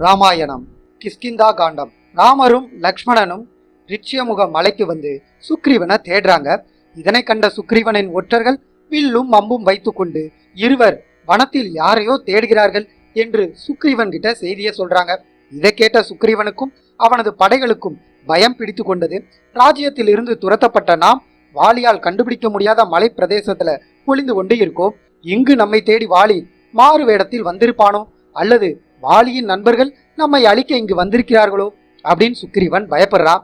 ராமாயணம் கிஷ்கிந்தா காண்டம். ராமரும் லக்ஷ்மணனும் ரிச்சியமுக மலைக்கு வந்து சுக்ரீவனை தேடுறாங்க. இதனை கண்ட சுக்ரீவனின் ஒற்றர்கள் வில்லும் அம்பும் வைத்துக்கொண்டு இருவர் வனத்தில் யாரையோ தேடுகிறார்கள் என்று சுக்ரீவன் கிட்ட செய்தியை சொல்றாங்க. இதை கேட்ட சுக்ரீவனுக்கும் அவனது படைகளுக்கும் பயம் பிடித்து கொண்டது. ராஜ்யத்தில் இருந்து துரத்தப்பட்ட நாம் வாலியால் கண்டுபிடிக்க முடியாத மலை பிரதேசத்துல ஒளிந்து கொண்டு இருக்கோம். இங்கு நம்மை தேடி வாலி மாறு வேடத்தில் வந்திருப்பானோ, அல்லது வாலியின் நண்பர்கள் நம்மை அழிக்க இங்கு வந்திருக்கிறார்களோ அப்படின்னு சுக்ரீவன் பயப்படுறான்.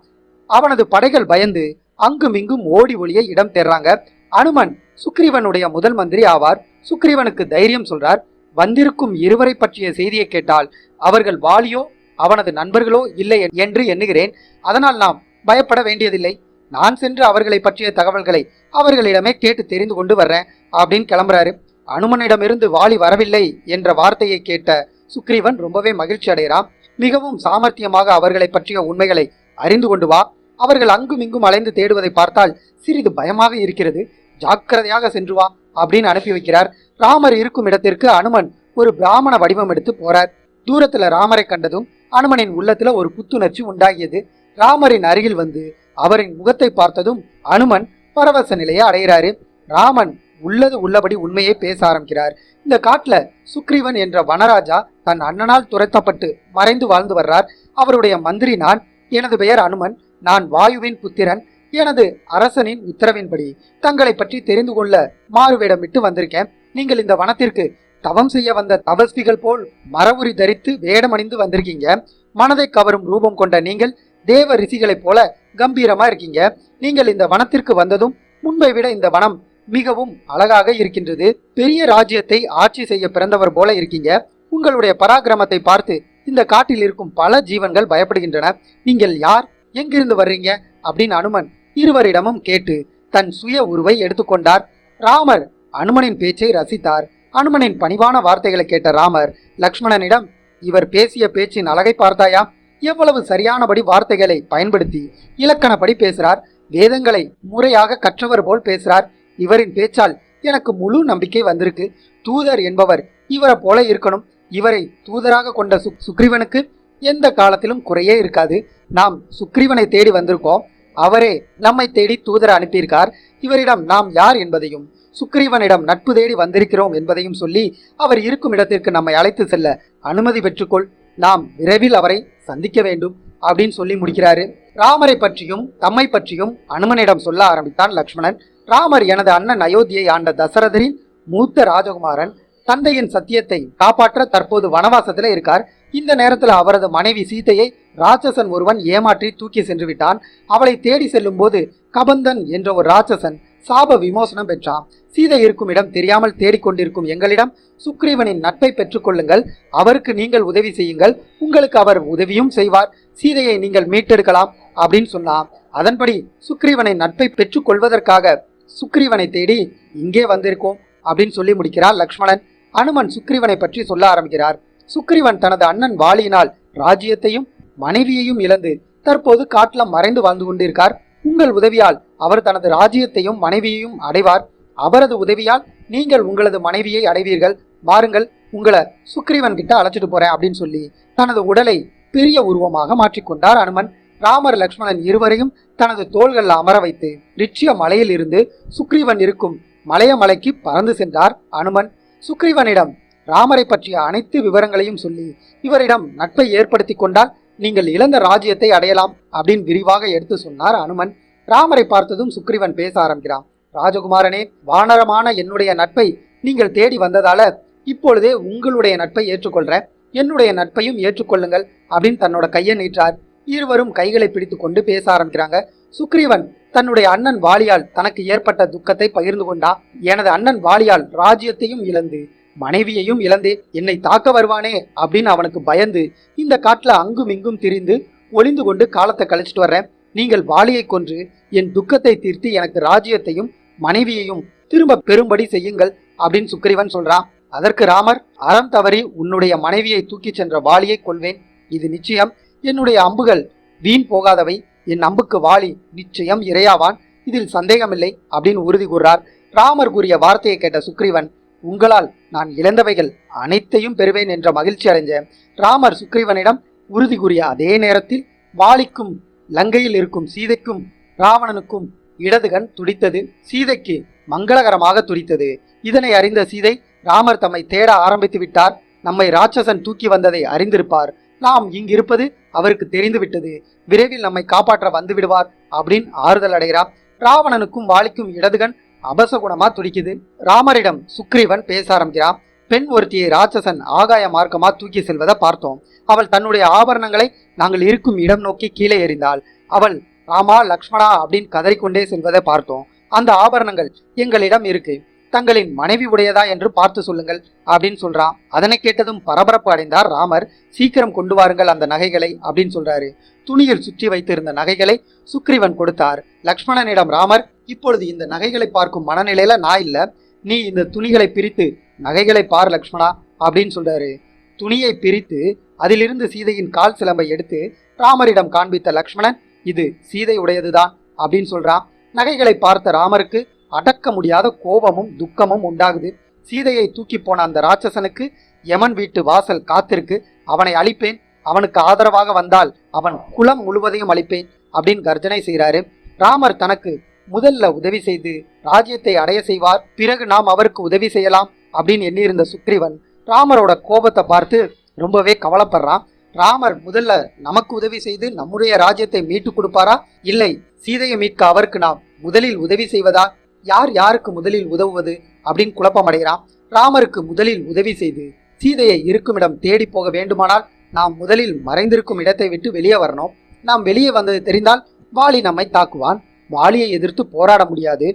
அவனது படைகள் பயந்து அங்கும் இங்கும் ஓடி ஒளிய இடம் தேர்றாங்க. அனுமன் சுக்ரீவனுடைய முதல் மந்திரி ஆவார். சுக்ரீவனுக்கு தைரியம் சொல்றார். வந்திருக்கும் இருவரை பற்றிய செய்தியை கேட்டால் அவர்கள் வாலியோ அவனது நண்பர்களோ இல்லை என்று எண்ணுகிறேன். அதனால் நாம் பயப்பட வேண்டியதில்லை. நான் சென்று அவர்களை பற்றிய தகவல்களை அவர்களிடமே கேட்டு தெரிந்து கொண்டு வர்றேன் அப்படின்னு கிளம்புறாரு. அனுமனிடமிருந்து வாலி வரவில்லை என்ற வார்த்தையை கேட்ட சுக்ரீவன் ரொம்பவே மகிழ்ச்சி அடைகிறான். மிகவும் சாமர்த்தியமாக அவர்களை பற்றிய உண்மைகளை அறிந்து கொண்டு வா. அவர்கள் அங்கும் இங்கும் அலைந்து தேடுவதை பார்த்தால் சிறிது பயமாக இருக்கிறது. ஜாக்கிரதையாக சென்று வா அப்படின்னு அனுப்பி வைக்கிறார். ராமர் இருக்கும் இடத்திற்கு அனுமன் ஒரு பிராமண வடிவம் எடுத்து போறார். தூரத்துல ராமரை கண்டதும் அனுமனின் உள்ளத்துல ஒரு புத்துணர்ச்சி உண்டாகியது. ராமரின் அருகில் வந்து அவரின் முகத்தை பார்த்ததும் அனுமன் பரவச நிலையை அடைகிறாரு. ராமன் உள்ளது உள்ளபடி உண்மையை பேச ஆரம்பிக்கிறார். இந்த காட்டுல சுக்ரீவன் என்ற வனராஜா தன் அண்ணனால் துரத்தப்பட்டு மறைந்து வாழ்ந்து வர்றார். அவருடைய மந்திரி நான். எனது பெயர் அனுமன். நான் வாயுவின் புத்திரன். எனது அரசனின் உத்தரவின்படி தங்களை பற்றி தெரிந்து கொள்ள மாறுவேடமிட்டு வந்திருக்கேன். நீங்கள் இந்த வனத்திற்கு தவம் செய்ய வந்த தபஸ்விகள் போல் மரவுரி தரித்து வேடமணிந்து வந்திருக்கீங்க. மனதை கவரும் ரூபம் கொண்ட நீங்கள் தேவ ரிஷிகளைப் போல கம்பீரமா இருக்கீங்க. நீங்கள் இந்த வனத்திற்கு வந்ததும் முன்பை விட இந்த வனம் மிகவும் அழகாக இருக்கின்றது. பெரிய ராஜ்யத்தை ஆட்சி செய்ய பிறந்தவர் போல இருக்கீங்க. உங்களுடைய பராக்கிரமத்தை பார்த்து இந்த காட்டில் இருக்கும் பல ஜீவன்கள் பயப்படுகின்றன. நீங்கள் யார், எங்கிருந்து வர்றீங்க அப்படின்னு அனுமன் இருவரிடமும் கேட்டு தன் சுய உருவை எடுத்துக்கொண்டார். ராமர் அனுமனின் பேச்சை ரசித்தார். அனுமனின் பணிவான வார்த்தைகளை கேட்ட ராமர் லக்ஷ்மணனிடம், இவர் பேசிய பேச்சின் அழகை பார்த்தாயா? எவ்வளவு சரியானபடி வார்த்தைகளை பயன்படுத்தி இலக்கணப்படி பேசுறார். வேதங்களை முறையாக கற்றவர் போல் பேசுறார். இவரின் பேச்சால் எனக்கு முழு நம்பிக்கை வந்திருக்கு. தூதர் என்பவர் இவரை போல இருக்கணும். இவரை தூதராக கொண்ட சுக்ரீவனுக்கு எந்த காலத்திலும் குறையே இருக்காது. நாம் சுக்ரீவனை தேடி வந்திருக்கோம். அவரே நம்மை தேடி தூதர் அனுப்பியிருக்கார். இவரிடம் நாம் யார் என்பதையும் சுக்ரீவனிடம் நட்பு தேடி வந்திருக்கிறோம் என்பதையும் சொல்லி அவர் இருக்கும் இடத்திற்கு நம்மை அழைத்து செல்ல அனுமதி பெற்றுக்கொள். நாம் விரைவில் அவரை சந்திக்க வேண்டும் அப்படின்னு சொல்லி முடிக்கிறாரு. ராமரை பற்றியும் தம்மை பற்றியும் அனுமனிடம் சொல்ல ஆரம்பித்தான் லக்ஷ்மணன். ராமர் எனது அண்ணன் அயோத்தியை ஆண்ட தசரதரின் மூத்த ராஜகுமாரன். தந்தையின் சத்தியத்தை காப்பாற்ற தற்போது வனவாசத்துல இருக்கார். இந்த நேரத்துல அவரது மனைவி சீதையை ராட்சசன் ஒருவன் ஏமாற்றி தூக்கி சென்று விட்டான். அவளை தேடி செல்லும் போது கபந்தன் என்ற ஒரு ராட்சசன் சாப விமோசனம் பெற்றான். சீதை இருக்கும் இடம் தெரியாமல் தேடிக்கொண்டிருக்கும் எங்களிடம் சுக்ரீவனின் நட்பை பெற்றுக்கொள்ளுங்கள். அவருக்கு நீங்கள் உதவி செய்யுங்கள். உங்களுக்கு அவர் உதவியும் செய்வார். சீதையை நீங்கள் மீட்டெடுக்கலாம் அப்படின்னு சொன்னான். அதன்படி சுக்ரீவனின் நட்பை பெற்றுக் கொள்வதற்காக சுக்ரீவனை தேடி இங்கே வந்திருக்கோம் அப்படின்னு சொல்லி முடிக்கிறார் லக்ஷ்மணன். அனுமன் சுக்ரீவனை பற்றி சொல்ல ஆரம்பிக்கிறார். சுக்ரீவன் தனது அண்ணன் வாலியினால் ராஜ்யத்தையும் மனைவியையும் இழந்து தற்போது காட்டுல மறைந்து வாழ்ந்து கொண்டிருக்கார். உங்கள் உதவியால் அவர் தனது ராஜ்யத்தையும் மனைவியையும் அடைவார். அவரது உதவியால் நீங்கள் உங்களது மனைவியை அடைவீர்கள். வாருங்கள், உங்களை சுக்ரீவன் கிட்ட அழைச்சிட்டு போறேன் அப்படின்னு சொல்லி தனது உடலை பெரிய உருவமாக மாற்றிக்கொண்டார் அனுமன். ராமர் லக்ஷ்மணன் இருவரையும் தனது தோள்கள் அமர வைத்து ரிச்சிய மலையில் இருந்து சுக்ரீவன் இருக்கும் மலைக்கு பறந்து சென்றார் அனுமன். சுக்ரீவனிடம் ராமரை பற்றிய அனைத்து விவரங்களையும் சொல்லி இவரிடம் நட்பை ஏற்படுத்தி கொண்டால் நீங்கள் இழந்த ராஜ்யத்தை அடையலாம் அப்படின்னு விரிவாக எடுத்து சொன்னார் அனுமன். ராமரை பார்த்ததும் சுக்ரீவன் பேச ஆரம்பிக்கிறான். ராஜகுமாரனே, வானரமான என்னுடைய நட்பை நீங்கள் தேடி வந்ததால இப்பொழுதே உங்களுடைய நட்பை ஏற்றுக்கொள்றேன். என்னுடைய நட்பையும் ஏற்றுக்கொள்ளுங்கள் அப்படின்னு தன்னோட கையை நீட்டார். இருவரும் கைகளை பிடித்து கொண்டு பேச ஆரம்பிக்கிறாங்க. சுக்ரீவன் தன்னுடைய அண்ணன் வாலியால் தனக்கு ஏற்பட்ட துக்கத்தை பகிர்ந்து கொண்டான். எனது அண்ணன் வாலியால் ராஜ்யத்தையும் இழந்து மனைவியையும் இழந்தே என்னை தாக்க வருவானே அப்படின்னு அவனுக்கு பயந்து இந்த காட்டுல அங்கும் இங்கும் திரிந்து ஒளிந்து கொண்டு காலத்தை கழிச்சிட்டு வர்றேன். நீங்கள் வாலியை கொன்று என் துக்கத்தை தீர்த்து எனக்கு ராஜ்யத்தையும் மனைவியையும் திரும்ப பெறும்படி செய்யுங்கள் அப்படின்னு சுக்ரீவன் சொல்றான். அதற்கு ராமர், அறம் தவறி உன்னுடைய மனைவியை தூக்கி சென்ற வாலியை கொள்வேன். இது நிச்சயம். என்னுடைய அம்புகள் வீண் போகாதவை. என் அம்புக்கு வாலி நிச்சயம் இரையாவான். இதில் சந்தேகமில்லை அப்படின்னு உறுதி கூறார். ராமர் கூறிய வார்த்தையை கேட்ட சுக்ரீவன், உங்களால் நான் இழந்தவைகள் அனைத்தையும் பெறுவேன் என்ற மகிழ்ச்சி அடைஞ்ச ராமர் சுக்ரீவனிடம் உறுதி கூறிய அதே நேரத்தில் வாலிக்கும் லங்கையில் இருக்கும் சீதைக்கும் ராவணனுக்கும் இடதுகண் துடித்தது. சீதைக்கு மங்களகரமாக துடித்தது. இதனை அறிந்த சீதை, ராமர் தம்மை தேட ஆரம்பித்து விட்டார், நம்மை ராட்சசன் தூக்கி வந்ததை அறிந்திருப்பார், நாம் இங்கிருப்பது அவருக்கு தெரிந்து விட்டது, விரைவில் நம்மை காப்பாற்ற வந்து விடுவார் அப்படின்னு ஆறுதல் அடைகிறார். ராவணனுக்கும் வாலிக்கும் இடதுகண் அபசகுணமா துடிக்குது. ராமரிடம் சுக்ரீவன் பேச ஆரம்பிக்கிறான். பெண் ஒருத்தியை ராட்சசன் ஆகாய மார்க்கமா தூக்கி செல்வதை பார்த்தோம். அவள் தன்னுடைய ஆபரணங்களை நாங்கள் இருக்கும் இடம் நோக்கி கீழே எறிந்தாள். அவள் ராமா லக்ஷ்மணா அப்படின்னு கதறிக்கொண்டே செல்வதை பார்த்தோம். அந்த ஆபரணங்கள் எங்களிடம் இருக்கு, தங்களின் மனைவி உடையதா என்று பார்த்து சொல்லுங்கள் அப்படின்னு சொல்றான். அதனை கேட்டதும் பரபரப்பு அடைந்தார் ராமர். சீக்கிரம் கொண்டு வாருங்கள் அந்த நகைகளை அப்படின்னு சொல்றாரு. துணியில் சுற்றி வைத்திருந்த நகைகளை சுக்ரீவன் கொடுத்தார். லக்ஷ்மணனிடம் ராமர், இப்பொழுது இந்த நகைகளை பார்க்கும் மனநிலையில நான் இல்ல, நீ இந்த துணிகளை பிரித்து நகைகளை பார் லக்ஷ்மணா அப்படின்னு சொல்றாரு. துணியை பிரித்து அதிலிருந்து சீதையின் கால் சிலம்பை எடுத்து ராமரிடம் காண்பித்த லக்ஷ்மணன், இது சீதை உடையதுதான் அப்படின்னு சொல்றான். நகைகளை பார்த்த ராமருக்கு அடக்க முடியாத கோபமும் துக்கமும் உண்டாகுது. சீதையை தூக்கி போன அந்த ராட்சசனுக்கு யமன் வீட்டு வாசல் காத்திருக்கு, அவனை அழிப்பேன், அவனுக்கு ஆதரவாக வந்தால் அவன் குலம் முழுவதையும் அழிப்பேன் அப்படின்னு கர்ஜனை செய்கிறாரு. ராமர் தனக்கு முதல்ல உதவி செய்து ராஜ்யத்தை அடைய செய்வார், பிறகு நாம் அவருக்கு உதவி செய்யலாம் அப்படின்னு எண்ணியிருந்த சுக்ரீவன் ராமரோட கோபத்தை பார்த்து ரொம்பவே கவலைப்படுறான். ராமர் முதல்ல நமக்கு உதவி செய்து நம்முடைய ராஜ்யத்தை மீட்டு கொடுப்பாரா, இல்லை சீதையை மீட்க அவருக்கு நாம் முதலில் உதவி செய்வதா, யார் யாருக்கு முதலில் உதவுவது அப்படின்னு குழப்பம் அடைகிறான். ராமருக்கு முதலில் உதவி செய்து சீதையை இருக்குமிடம் தேடி போக வேண்டுமானால் நாம் முதலில் மறைந்திருக்கும் இடத்தை விட்டு வெளியே வரணும். நாம் வெளியே வந்தது தெரிந்தால் வாலி நம்மை தாக்குவான், வாலியை எதிர்த்து போராட முடியாது.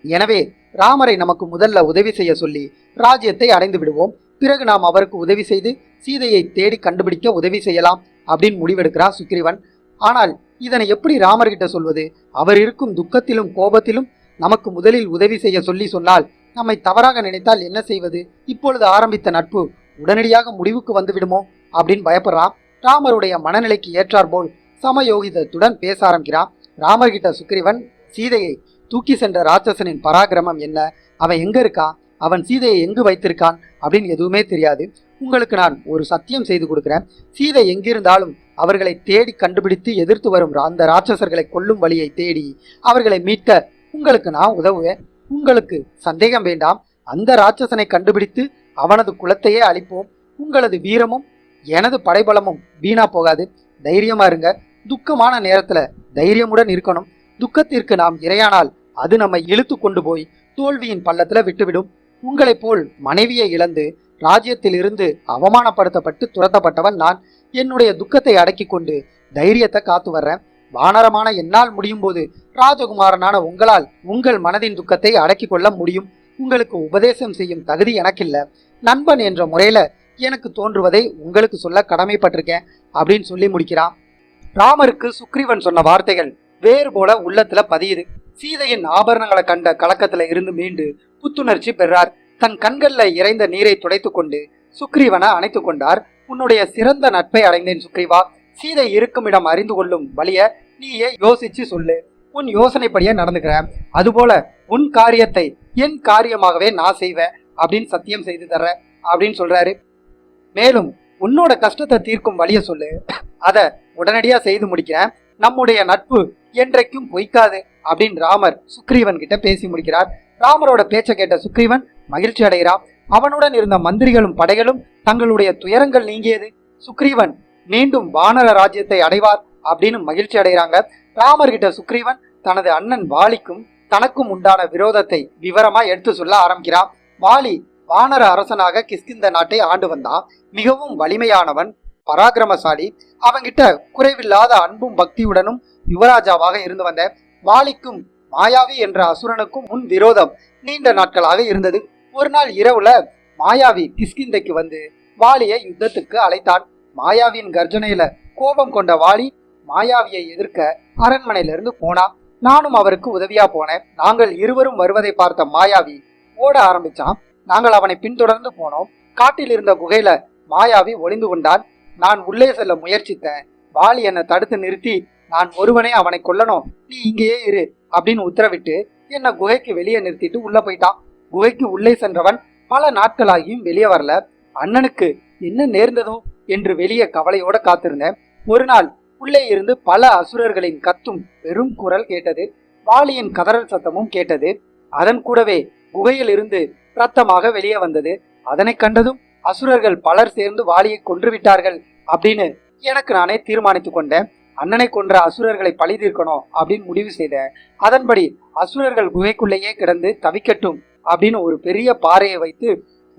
எனவே ராமரை நமக்கு முதல்ல உதவி செய்ய சொல்லி ராஜ்யத்தை அடைந்து விடுவோம், பிறகு நாம் அவருக்கு உதவி செய்து சீதையை தேடி கண்டுபிடிக்க உதவி செய்யலாம் அப்படின்னு முடிவெடுக்கிறான் சுக்ரீவன். ஆனால் இதனை எப்படி ராமர்கிட்ட சொல்வது? அவர் இருக்கும் துக்கத்திலும் கோபத்திலும் நமக்கு முதலில் உதவி செய்ய சொல்லி சொன்னால் நம்மை தவறாக நினைத்தால் என்ன செய்வது? இப்பொழுது ஆரம்பித்த நட்பு உடனடியாக முடிவுக்கு வந்து விடுமோ அப்படின்னு பயப்படுறான். ராமருடைய மனநிலைக்கு ஏற்றாற்போல் சமயோகிதத்துடன் பேச ஆரம்பிக்கிறான். ராமர்கிட்ட சுக்ரீவன், சீதையை தூக்கி சென்ற ராட்சசனின் பராக்கிரமம் என்ன, அவன் எங்க இருக்கான், அவன் சீதையை எங்கு வைத்திருக்கான் அப்படின்னு எதுவுமே தெரியாது. உங்களுக்கு நான் ஒரு சத்தியம் செய்து கொடுக்கிறேன், சீதை எங்கிருந்தாலும் அவர்களை தேடி கண்டுபிடித்து எதிர்த்து வரும் அந்த ராட்சசர்களை கொல்லும் வழியை தேடி அவர்களை மீட்க உங்களுக்கு நான் உதவுவேன். உங்களுக்கு சந்தேகம் வேண்டாம், அந்த ராட்சசனை கண்டுபிடித்து அவனது குலத்தையே அழிப்போம். உங்களது வீரமும் எனது படைபலமும் வீணா போகாது, தைரியமா இருங்க. துக்கமான நேரத்துல தைரியமுடன் இருக்கணும். துக்கத்திற்கு நாம் இரையானால் அது நம்மை இழுத்து கொண்டு போய் தோல்வியின் பள்ளத்துல விட்டுவிடும். உங்களைப் போல் மனைவியை இழந்து ராஜ்யத்தில் இருந்து அவமானப்படுத்தப்பட்டு துரத்தப்பட்டவன் நான். என்னுடைய துக்கத்தை அடக்கி கொண்டு தைரியத்தை காத்து வர்றேன். வானரமான என்னால் முடியும் போது ராஜகுமாரனான உங்களால் உங்கள் மனதின் துக்கத்தை அடக்கி கொள்ள முடியும். உங்களுக்கு உபதேசம் செய்யும் தகுதி எனக்கில்ல, நண்பன் என்ற முறையில எனக்கு தோன்றுவதை உங்களுக்கு சொல்ல கடமைப்பட்டிருக்கேன் அப்படின்னு சொல்லி முடிக்கிறான். ராமருக்கு சுக்ரீவன் சொன்ன வார்த்தைகள் வேறு போல உள்ளத்துல பதியுது. சீதையின் ஆபரணங்களை கண்ட கலக்கத்துல இருந்து மீண்டு புத்துணர்ச்சி பெறார். தன் கண்கள்ல இறைந்த நீரை துடைத்து கொண்டு சுக்ரீவனை அணைத்து கொண்டார். உன்னுடைய சிறந்த நட்பை அடைந்தேன் சுக்ரீவா, சீதை இருக்கும் இடம் அறிந்து கொள்ளும் வழிய நீயே யோசிச்சு சொல்லு, உன் யோசனைப்படியே நடந்துக்கிறேன், அதுபோல உன் காரியத்தை என் காரியமாகவே நான் செய்வேன் அப்படின்னு சத்தியம் செய்து தர்ற அப்படின்னு சொல்றாரு. மேலும் உன்னோட கஷ்டத்தை தீர்க்கும் வழிய சொல்லு, அத உடனடியா செய்து முடிக்கிறேன், நம்முடைய நட்பு என்றைக்கும் பொய்க்காது அப்படின்னு ராமர் சுக்ரீவன் கிட்ட பேசி முடிக்கிறார். ராமரோட பேச்சை கேட்ட சுக்ரீவன் மகிழ்ச்சி அடைகிறான். அவனுடன் இருந்த மந்திரிகளும் படைகளும் தங்களுடைய துயரங்கள் நீங்கியது. சுக்ரீவன் மீண்டும் வானர ராஜ்யத்தை அடைவார் அப்படின்னு மகிழ்ச்சி அடைகிறாங்க. ராமர் கிட்ட சுக்ரீவன் தனது அண்ணன் வாலிக்கும் தனக்கும் உண்டான விரோதத்தை விவரமா எடுத்து சொல்ல ஆரம்பிக்கிறான். வாலி வானர அரசனாக கிஷ்கிந்த நாட்டை ஆண்டு வந்தான். மிகவும் வலிமையானவன், பராக்கிரமசாலி. அவங்கிட்ட குறைவில்லாத அன்பும் பக்தியுடனும் யுவராஜாவாக இருந்து வந்த வாலிக்கும் மாயாவி என்ற அசுரனுக்கும் முன் விரோதம் நீண்ட நாட்களாக இருந்தது. ஒரு நாள் இரவுல மாயாவி கிஷ்கிந்தைக்கு வந்து வாலியை யுத்தத்துக்கு அழைத்தான். மாயாவியின் கர்ஜனையில கோபம் கொண்ட வாலி மாயாவியை எதிர்க்க அரண்மனையிலிருந்து போனான். நானும் அவருக்கு உதவியா போனேன். நாங்கள் இருவரும் வருவதை பார்த்த மாயாவி ஓட ஆரம்பிச்சான். நாங்கள் அவனை பின்தொடர்ந்து போனோம். காட்டில் இருந்த குகையில மாயாவி ஒளிந்து கொண்டான். நான் உள்ளே செல்ல முயற்சித்தேன். வாலி என்னை தடுத்து நிறுத்தி, நான் ஒருவனே அவனை கொல்லணும், நீ இங்கேயே இரு அப்படின்னு உத்தரவிட்டு என்னை குகைக்கு வெளியே நிறுத்திட்டு உள்ள போயிட்டான். குகைக்கு உள்ளே சென்றவன் பல நாட்களாகியும் வெளியே வரல. அண்ணனுக்கு என்ன நேர்ந்ததோ என்று வெளியே கவலையோட காத்திருந்தேன். ஒரு நாள் உள்ளே இருந்து பல அசுரர்களின் கத்தும் பெரும் குரல் கேட்டது. வாலியின் கதறல் சத்தமும் கேட்டது. அதன் கூடவே குகையில் இருந்து ரத்தமாக வெளியே வந்தது. அதனை கண்டதும் அசுரர்கள் பலர் சேர்ந்து வாலியை கொன்று விட்டார்கள் அப்படின்னு எனக்கு நானே தீர்மானித்துக் கொண்டேன். அண்ணனை கொன்ற அசுரர்களை பழி தீர்க்கணும் அப்படின்னு முடிவு செய்தேன். அதன்படி அசுரர்கள் குகைக்குள்ளேயே கிடந்து தவிக்கட்டும் அப்படின்னு ஒரு பெரிய பாறையை வைத்து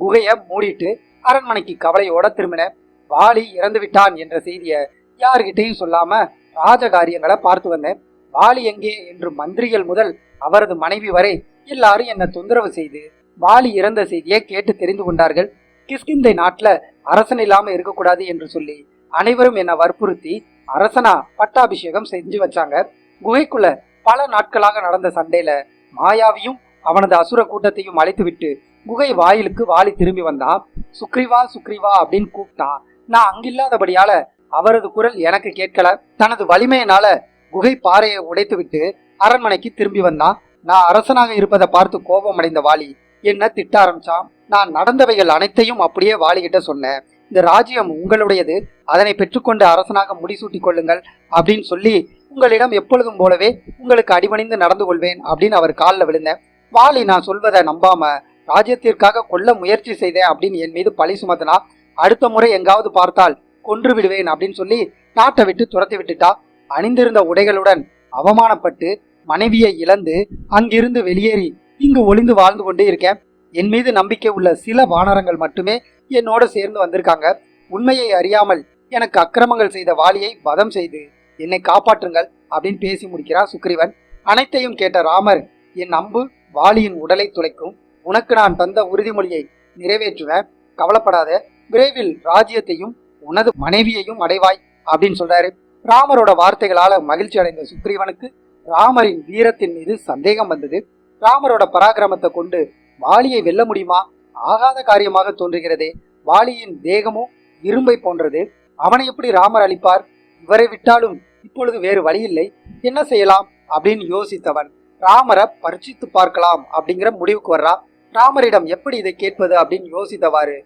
குகையை மூடிட்டு அரண்மனைக்கு கவலையோட திரும்பினேன். வாலி இறந்து விட்டான் என்ற செய்தியை யார்கிட்டையும் சொல்லாம ராஜகாரியங்களை பார்த்து வந்தேன். வாலி எங்கே என்று மந்திரிகள் முதல் அவரது மனைவி வரை எல்லாரும் என்ன தொந்தரவு செய்து வாலி இறந்த செய்தியை கேட்டு தெரிந்து கொண்டார்கள். கிஷ்கிந்தை நாட்டுல அரசன் இல்லாம இருக்கக்கூடாது என்று சொல்லி அனைவரும் என்ன வற்புறுத்தி அரசனா பட்டாபிஷேகம் செஞ்சு வச்சாங்க. குகைக்குள்ள பல நாட்களாக நடந்த சண்டையில மாயாவியும் அவனது அசுர கூட்டத்தையும் அழைத்து விட்டு குகை வாயிலுக்கு வாலி திரும்பி வந்தான். சுக்ரீவா சுக்ரீவா அப்படின்னு கூப்பிட்டான். நான் அங்கில்லாதபடியால அவரது குரல் எனக்கு கேட்கல. தனது வலிமையினால குகை பாறையை உடைத்து விட்டு அரண்மனைக்கு திரும்பி வந்தான். நான் அரசனாக இருப்பதை பார்த்து கோபம் அடைந்த வாலி என்ன திட்ட ஆரம்பிச்சான். நான் நடந்தவைகள் அனைத்தையும் அப்படியே வாலிகிட்ட சொன்னேன். இந்த ராஜ்யம் உங்களுடையது, அதனை பெற்றுக்கொண்டு அரசனாக முடிசூட்டி கொள்ளுங்கள் அப்படின்னு சொல்லி உங்களிடம் எப்பொழுதும் போலவே உங்களுக்கு அடிபணிந்து நடந்து கொள்வேன் அப்படின்னு அவர் காலில் விழுந்தேன். வாலி நான் சொல்வதை நம்பாம ராஜ்யத்திற்காக கொல்ல முயற்சி செய்தேன் அப்படின்னு என் மீது பழி சுமத்தினா. அடுத்த முறை எங்காவது பார்த்தால் கொன்று விடுவேன் அப்படின்னு சொல்லி நாட்டை விட்டு துரத்தி விட்டுட்டா. அணிந்திருந்த உடைகளுடன் அவமானப்பட்டு மனைவியை இழந்து அங்கிருந்து வெளியேறி இங்கு ஒளிந்து வாழ்ந்து கொண்டே இருக்கேன். என் மீது நம்பிக்கை உள்ள சில வானரங்கள் மட்டுமே என்னோட சேர்ந்து வந்திருக்காங்க. உண்மையை அறியாமல் எனக்கு அக்கிரமங்கள் செய்த வாலியை வதம் செய்து என்னை காப்பாற்றுங்கள் அப்படின்னு பேசி முடிக்கிறார் சுக்ரீவன். அனைத்தையும் கேட்ட ராமர், என் அம்பு வாலியின் உடலை துளைக்கும், உனக்கு நான் தந்த உறுதிமொழியை நிறைவேற்றுவேன், கவலைப்படாத, விரைவில் ராஜ்யத்தையும் உனது மனைவியையும் அடைவாய் அப்படின்னு சொல்றாரு. ராமரோட வார்த்தைகளால மகிழ்ச்சி அடைந்த சுக்ரீவனுக்கு ராமரின் வீரத்தின் மீது சந்தேகம் வந்தது. ராமரோட பராக்கிரமத்தை கொண்டு வாலியை வெல்ல முடியுமா? ஆகாத காரியமாக தோன்றுகிறதே. வாலியின் தேகமும் இரும்பை போன்றது, அவனை எப்படி ராமர் அளிப்பார்? இவரை விட்டாலும் இப்பொழுது வேறு வழி இல்லை, என்ன செய்யலாம் அப்படின்னு யோசித்தவன் ராமரை பரிசித்து பார்க்கலாம் அப்படிங்கிற முடிவுக்கு வர்றா. ராமரிடம் எப்படி இதை கேட்பது அப்படின்னு யோசித்தவாறு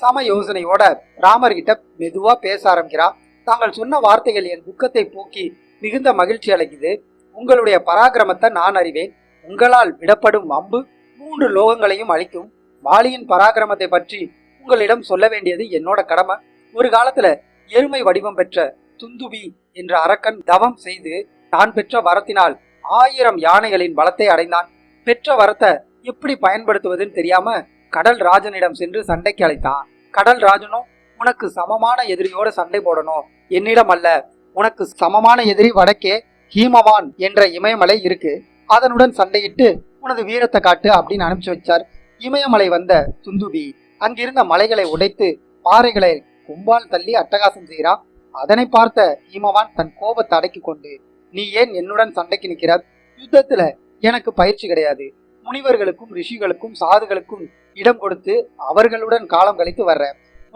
சம யோசனையோட ராமர்கிட்ட மெதுவா பேச ஆரம்பிக்கிறா. தாங்கள் சொன்ன வார்த்தைகள் என் துக்கத்தை போக்கி மிகுந்த மகிழ்ச்சி அளிக்குது. உங்களுடைய பராக்கிரமத்தை நான் அறிவேன். உங்களால் விடப்படும் அம்பு 3 லோகங்களையும் அழிக்கும். வாலியின் பராக்கிரமத்தை பற்றி உங்களிடம் சொல்ல வேண்டியது என்னோட கடமை. ஒரு காலத்துல எருமை வடிவம் பெற்ற துந்துபி என்ற அரக்கன் தவம் செய்து தான் பெற்ற வரத்தினால் 1000 யானைகளின் பலத்தை அடைந்தான். பெற்ற வரத்தை எப்படி பயன்படுத்துவதுன்னு தெரியாம கடல் ராஜனிடம் சென்று சண்டைக்கு அழைத்தான். கடல் ராஜனும், உனக்கு சமமான எதிரியோட சண்டை போடணும், என்னிடம் அல்ல, உனக்கு சமமான எதிரி வடக்கே ஹீமவான் என்ற இமயமலை இருக்கு, அதனுடன் சண்டையிட்டு உனது வீரத்தை காட்டு அப்படின்னு அனுப்பிச்சு வச்சார். இமயமலை வந்த துந்துபி அங்கிருந்த மலைகளை உடைத்து பாறைகளை கும்பால் தள்ளி அட்டகாசம் செய்கிறான். அதனை பார்த்த ஹீமவான் தன் கோபத்தை அடக்கி கொண்டு, நீ ஏன் என்னுடன் சண்டைக்கு நிற்கிறார்? யுத்தத்துல எனக்கு பயிற்சி கிடையாது. முனிவர்களுக்கும் ரிஷிகளுக்கும் சாதுகளுக்கும் இடம் கொடுத்து அவர்களுடன் காலம் கழித்து வர்ற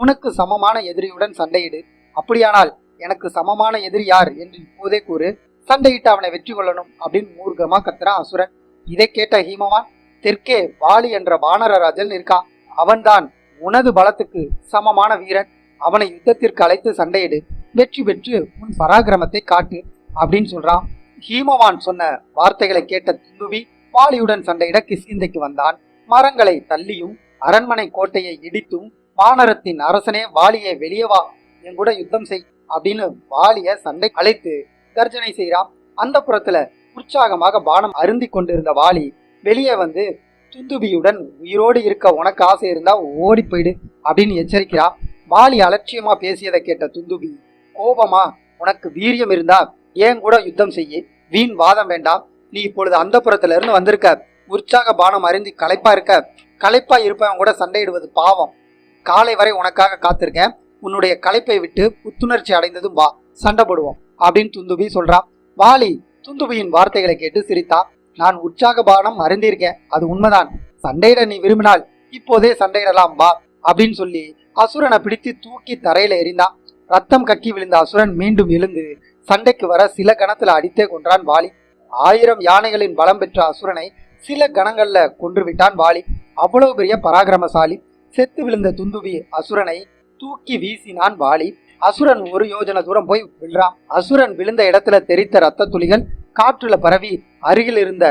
உனக்கு சமமான எதிரியுடன் சண்டையிடு. அப்படியானால் எனக்கு சமமான எதிரி யார் என்று இப்போதே கூறு, சண்டையிட்டு அவனை வெற்றி கொள்ளணும் அப்படின்னு மூர்க்கமா கத்துறான் அசுரன். இதை கேட்ட ஹீமவான், தெற்கே வாலி என்ற வானரராஜன் இருக்கான், அவன்தான் உனது பலத்துக்கு சமமான வீரன், அவனை யுத்தத்திற்கு அழைத்து சண்டையிடு, வெற்றி பெற்று உன் பராக்கிரமத்தை காட்டு அப்படின்னு சொல்றான். ஹீமவான் சொன்ன வார்த்தைகளை கேட்ட துந்துபி வாலியுடன் சண்டையிட கிஷ்கிந்தைக்கு வந்தான். மரங்களை தள்ளியும் அரண்மனை கோட்டையை இடித்தும், வானரத்தின் அரசனே வாலியை வெளியே வா, என் கூட யுத்தம் செய் அப்படின்னு வாலிய சண்டை அழைத்து கர்ஜனை செய்கிறான். அந்த புறத்துல உற்சாகமாக பானம் அருந்தி கொண்டிருந்த வாலி வெளியே வந்து, துந்துபியுடன் உயிரோடு இருக்க உனக்கு ஆசை இருந்தா ஓடி போயிடு அப்படின்னு எச்சரிக்கிறா. வாலி அலட்சியமா பேசியதை கேட்ட துந்துபி கோபமா, உனக்கு வீரியம் இருந்தா ஏன் கூட யுத்தம் செய்ய, வீண் வாதம் வேண்டாம், நீ இப்பொழுது அந்த புறத்துல இருந்து வந்திருக்க, உற்சாக பானம் அருந்தி களைப்பா இருக்க, களைப்பா இருப்பவன் கூட சண்டையிடுவது பாவம், காலை வரை உனக்காக காத்திருக்கேன், உன்னுடைய களைப்பை விட்டு புத்துணர்ச்சி அடைந்ததும் வா, சண்டை போடுவோம் அப்படின்னு துந்துபி சொல்றான். வாலி துந்துபியின் வார்த்தைகளை கேட்டு சிரித்தா. நான் உற்சாக பானம் அருந்திருக்கேன், அது உண்மைதான், சண்டையிட நீ விரும்பினால் இப்போதே சண்டையிடலாம் வா அப்படின்னு சொல்லி அசுரனை பிடித்து தூக்கி தரையில எறிந்தான். ரத்தம் கக்கி விழுந்த அசுரன் மீண்டும் எழுந்து சண்டைக்கு வர சில கணத்துல அடித்தே கொன்றான் வாலி. 1000 யானைகளின் பலம் பெற்ற அசுரனை சில கணங்கள்ல கொன்று விட்டான் வாலி. அவ்வளவு பெரிய பராக்கிரமசாலி. செத்து விழுந்த துந்துவி அசுரனை தூக்கி வீசினான் வாலி. அசுரன் ஒரு யோஜன தூரம் போய் விழுறான். அசுரன் விழுந்த இடத்துல தெரித்த ரத்த துளிகள் காற்றுல பரவி அருகில் இருந்த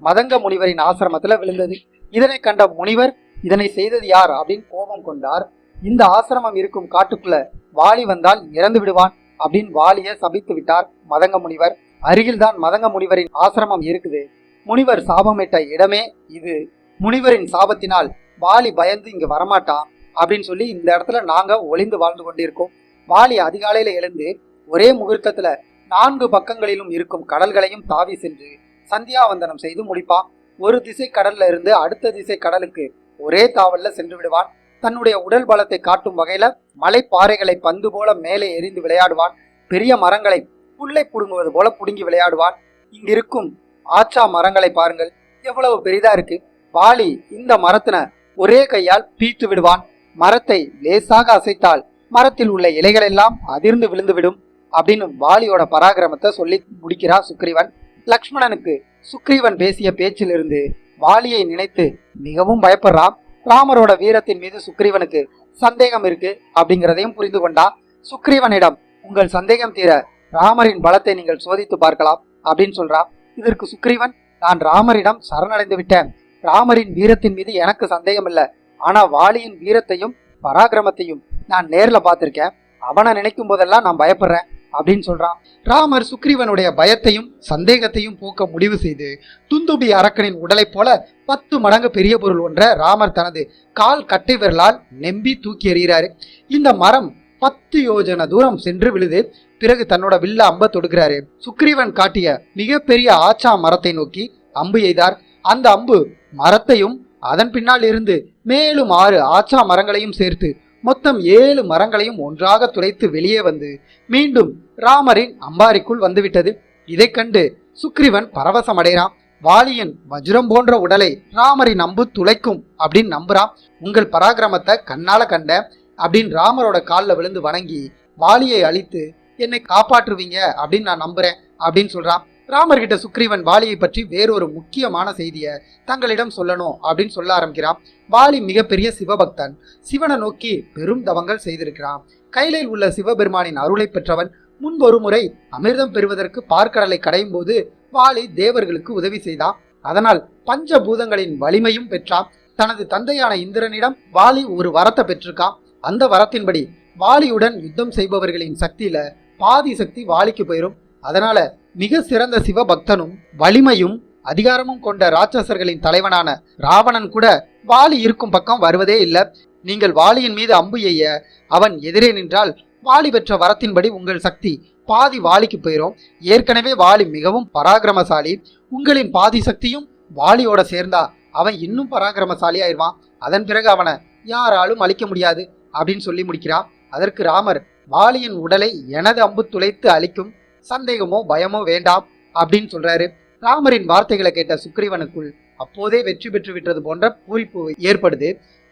மதங்க முனிவரின் ஆசிரமத்துல விழுந்தது. இதனை கண்ட முனிவர் இதனை செய்தது யார் அப்படின்னு கோபம் கொண்டார். இந்த ஆசிரமம் இருக்கும் காட்டுக்குள்ள வாலி வந்தால் இறந்து விடுவான் அப்படின்னு வாலிய சபித்து விட்டார் மதங்க முனிவர். அருகில்தான் மதங்க முனிவரின் ஆசிரமம் இருக்குது. முனிவர் சாபமிட்ட இடமே இது. முனிவரின் சாபத்தினால் வாலி பயந்து இங்க வரமாட்டான் அப்படின்னு சொல்லி இந்த இடத்துல நாங்க ஒளிந்து வாழ்ந்து கொண்டிருக்கோம். வாலி அதிகாலையில எழுந்து ஒரே முகூர்த்தத்துல 4 பக்கங்களிலும் இருக்கும் கடல்களையும் தாவி சென்று சந்தியாவந்தனம் செய்து முடிப்பான். ஒரு திசை கடல்ல இருந்து அடுத்த திசை கடலுக்கு ஒரே தாவல்ல சென்று விடுவான். தன்னுடைய உடல் பலத்தை காட்டும் வகையில மலை பாறைகளை பந்து போல மேலே எரிந்து விளையாடுவான். பெரிய மரங்களை புல்லை புடுங்குவது போல புடுங்கி விளையாடுவான். இங்கிருக்கும் ஆச்சா மரங்களை பாருங்கள், எவ்வளவு பெரிதா இருக்கு. வாலி இந்த மரத்தின ஒரே கையால் பீத்து விடுவான். மரத்தை லேசாக அசைத்தால் மரத்தில் உள்ள இலைகள் எல்லாம் அதிர்ந்து விழுந்து விடும் அப்படின்னு வாலியோட பராக்கிரமத்தை சொல்லி முடிக்கிறான் சுக்ரீவன். லக்ஷ்மணனுக்கு சுக்ரீவன் பேசிய பேச்சிலிருந்து வாலியை நினைத்து மிகவும் பயப்படுறான். ராமரோட வீரத்தின் மீது சுக்ரீவனுக்கு சந்தேகம் இருக்கு அப்படிங்கிறதையும் புரிந்து கொண்டான். சுக்ரீவனிடம் உங்கள் சந்தேகம் தீர ராமரின் பலத்தை நீங்கள் சோதித்து பார்க்கலாம் அப்படின்னு சொல்றான். இதற்கு சுக்ரீவன், நான் ராமரிடம் சரணடைந்து விட்டேன். ராமரின் வீரத்தின் மீது எனக்கு சந்தேகம் இல்லை. ஆனா வாலியின் வீரத்தையும் பராக்கிரமத்தையும் நான் நேர்ல பார்த்திருக்கேன். அவனை நினைக்கும் போதெல்லாம் நான் பயப்படுறேன் அப்படின்னு சொல்றான். ராமர் சுக்ரீவனுடைய பயத்தையும் சந்தேகத்தையும் போக்க முடிவு செய்து துந்துபி அரக்கனின் உடலை போல 10 மடங்கு பெரிய பொருள் ஒன்றை ராமர் தனது கால் கட்டை விரலால் நெம்பி தூக்கி எறிகிறாரு. இந்த மரம் 10 யோஜன தூரம் சென்று விழுது. பிறகு தன்னோட வில்ல அம்ப தொடுக்கிறாரு. சுக்ரீவன் காட்டிய மிகப்பெரிய ஆச்சா மரத்தை நோக்கி அம்பு எய்தார். அந்த அம்பு மரத்தையும் அதன் பின்னால் இருந்து மேலும் 6 ஆச்சா மரங்களையும் சேர்த்து மொத்தம் 7 மரங்களையும் ஒன்றாக துளைத்து வெளியே வந்து மீண்டும் ராமரின் அம்பாரிக்குள் வந்துவிட்டது. இதை கண்டு சுக்ரீவன் பரவசம் அடைகிறான். வாலியின் வஜ்ரம் போன்ற உடலை ராமரின் அம்பு துளைக்கும் அப்படின்னு நம்புறான். உங்கள் பராக்கிரமத்தை கண்ணால கண்ட அப்படின்னு ராமரோட காலில் விழுந்து வணங்கி வாலியை அழித்து என்னை காப்பாற்றுவீங்க அப்படின்னு நான் நம்புறேன் அப்படின்னு சொல்றான். ராமர்கிட்ட சுக்ரீவன் வாலியை பற்றி வேறொரு முக்கியமான செய்தியை தங்களிடம் சொல்லணும் அப்படின்னு சொல்ல ஆரம்பிக்கிறான். வாலி மிகப்பெரிய சிவபக்தன். சிவனை நோக்கி பெரும் தவங்கள் செய்திருக்கிறான். கையிலில் உள்ள சிவபெருமானின் அருளை பெற்றவன். முன்பொரு முறை அமிர்தம் பெறுவதற்கு பார்க்கடலை கடையும் போது வாலி தேவர்களுக்கு உதவி செய்தான். அதனால் பஞ்சபூதங்களின் வலிமையும் பெற்றான். தனது தந்தையான இந்திரனிடம் வாலி ஒரு வரத்தை பெற்றிருக்கான். அந்த வரத்தின்படி வாலியுடன் யுத்தம் செய்பவர்களின் சக்தியில பாதி சக்தி வாலிக்கு போயிரும். அதனால மிக சிறந்த சிவபக்தனும் வலிமையும் அதிகாரமும் கொண்ட ராட்சசர்களின் தலைவனான ராவணன் கூட வாலி இருக்கும் பக்கம் வருவதே இல்லை. நீங்கள் வாலியின் மீது அம்பு எய்ய அவன் எதிரே நின்றால் வாலி பெற்ற வரத்தின்படி உங்கள் சக்தி பாதி வாலிக்கு போயிரும். ஏற்கனவே வாலி மிகவும் பராக்கிரமசாலி. உங்களின் பாதி சக்தியும் வாலியோட சேர்ந்தா அவன் இன்னும் பராக்கிரமசாலி ஆயிடுவான். அதன் பிறகு அவனை யாராலும் அழிக்க முடியாது அப்படின்னு சொல்லி முடிக்கிறான். அதற்கு ராமர், வாலியின் உடலை எனது அம்பு துளைத்து அழிக்கும், சந்தேகமோ பயமோ வேண்டாம் அப்படின்னு சொல்றாரு. ராமரின் வார்த்தைகளை கேட்ட சுக்ரீவனுக்குள் அப்போதே வெற்றி பெற்று விட்டது போன்ற பூரிப்பு ஏற்படுது.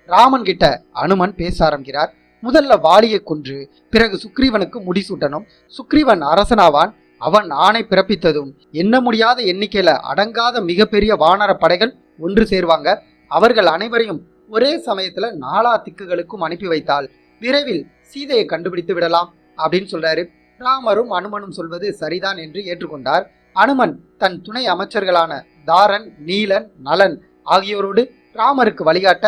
ராமன் கிட்ட அனுமன் பேச ஆரம்பிக்கிறார். முதல்ல வாலியை கொன்று பிறகு சுக்ரீவனுக்கு முடிசூட்டணும். சுக்ரீவன் அரசனாவான். அவன் ஆணை பிறப்பித்ததும் எண்ண முடியாத எண்ணிக்கையில அடங்காத மிகப்பெரிய வானர படைகள் ஒன்று சேர்வாங்க. அவர்கள் அனைவரையும் ஒரே சமயத்துல 4 திக்குகளுக்கும் அனுப்பி வைத்தால் விரைவில் சீதையை கண்டுபிடித்து விடலாம் அப்படின்னு சொல்றாரு. ராமரும் அனுமனும் சொல்வது சரிதான் என்று ஏற்றுக்கொண்டார். அனுமன் தன் துணை அமைச்சர்களான தாரன், நீலன், நலன் ஆகியோரோடு ராமருக்கு வழிகாட்ட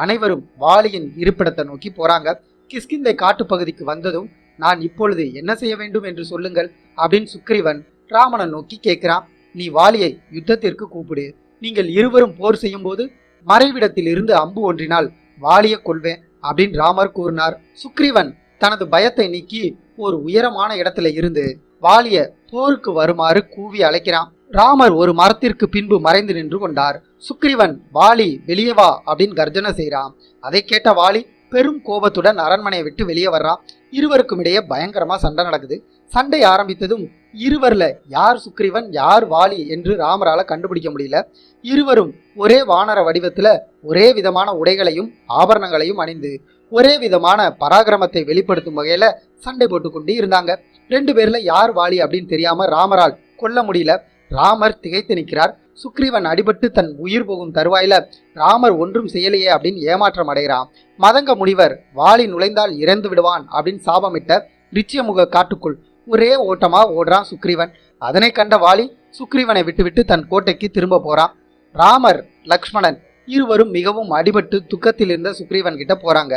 அனைவரும் வாலியின் இருப்பிடத்தை நோக்கி போறாங்க. கிஷ்கிந்தை காட்டுப்பகுதிக்கு வந்ததும், நான் இப்பொழுது என்ன செய்ய வேண்டும் என்று சொல்லுங்கள் அப்படின்னு சுக்ரீவன் ராமனை நோக்கி கேட்கிறான். நீ வாலியை யுத்தத்திற்கு கூப்பிடு. நீங்கள் இருவரும் போர் செய்யும் போது மறைவிடத்தில் இருந்து அம்பு ஒன்றினால் வாலியை கொள்வேன் அப்படின்னு ராமர் கூறினார். சுக்ரீவன் தனது பயத்தை நீக்கி ஒரு உயரமான இடத்துல இருந்து வாலிய போருக்கு வருமாறு கூவி அழைக்கிறான். ராமர் ஒரு மரத்திற்கு பின்பு மறைந்து நின்று கொண்டார். சுக்ரீவன், வாலி வெளியே வா அப்படின்னு கர்ஜனை செய்யறான். அதை கேட்ட வாலி பெரும் கோபத்துடன் அரண்மனையை விட்டு வெளியே வர்றான். இருவருக்கும் இடையே பயங்கரமா சண்டை நடக்குது. சண்டை ஆரம்பித்ததும் இருவர்ல யார் சுக்ரீவன் யார் வாலி என்று ராமரால கண்டுபிடிக்க முடியல. இருவரும் ஒரே வானர வடிவத்துல ஒரே விதமான உடைகளையும் ஆபரணங்களையும் அணிந்து ஒரே விதமான பராக்கிரமத்தை வெளிப்படுத்தும் வகையில சண்டை போட்டு கொண்டு இருந்தாங்க. 2 பேர்ல யார் வாலி அப்படின்னு தெரியாம ராமரால் கொல்ல முடியல. ராமர் திகைத்து நிற்கிறார். சுக்ரீவன் அடிபட்டு தன் உயிர் போகும் தருவாயில ராமர் ஒன்றும் செய்யலையே அப்படின்னு ஏமாற்றம் அடைகிறான். மதங்க முனிவர் வாளி நுழைந்தால் இறந்து விடுவான் அப்படின்னு சாபமிட்ட ரிச்சியமுக காட்டுக்குள் ஒரே ஓட்டமா ஓடுறான் சுக்ரீவன். அதனை கண்ட வாளி சுக்ரீவனை விட்டுவிட்டு தன் கோட்டைக்கு திரும்ப போறான். ராமர் லக்ஷ்மணன் இருவரும் மிகவும் அடிபட்டு துக்கத்தில் இருந்த சுக்ரீவன் கிட்ட போறாங்க.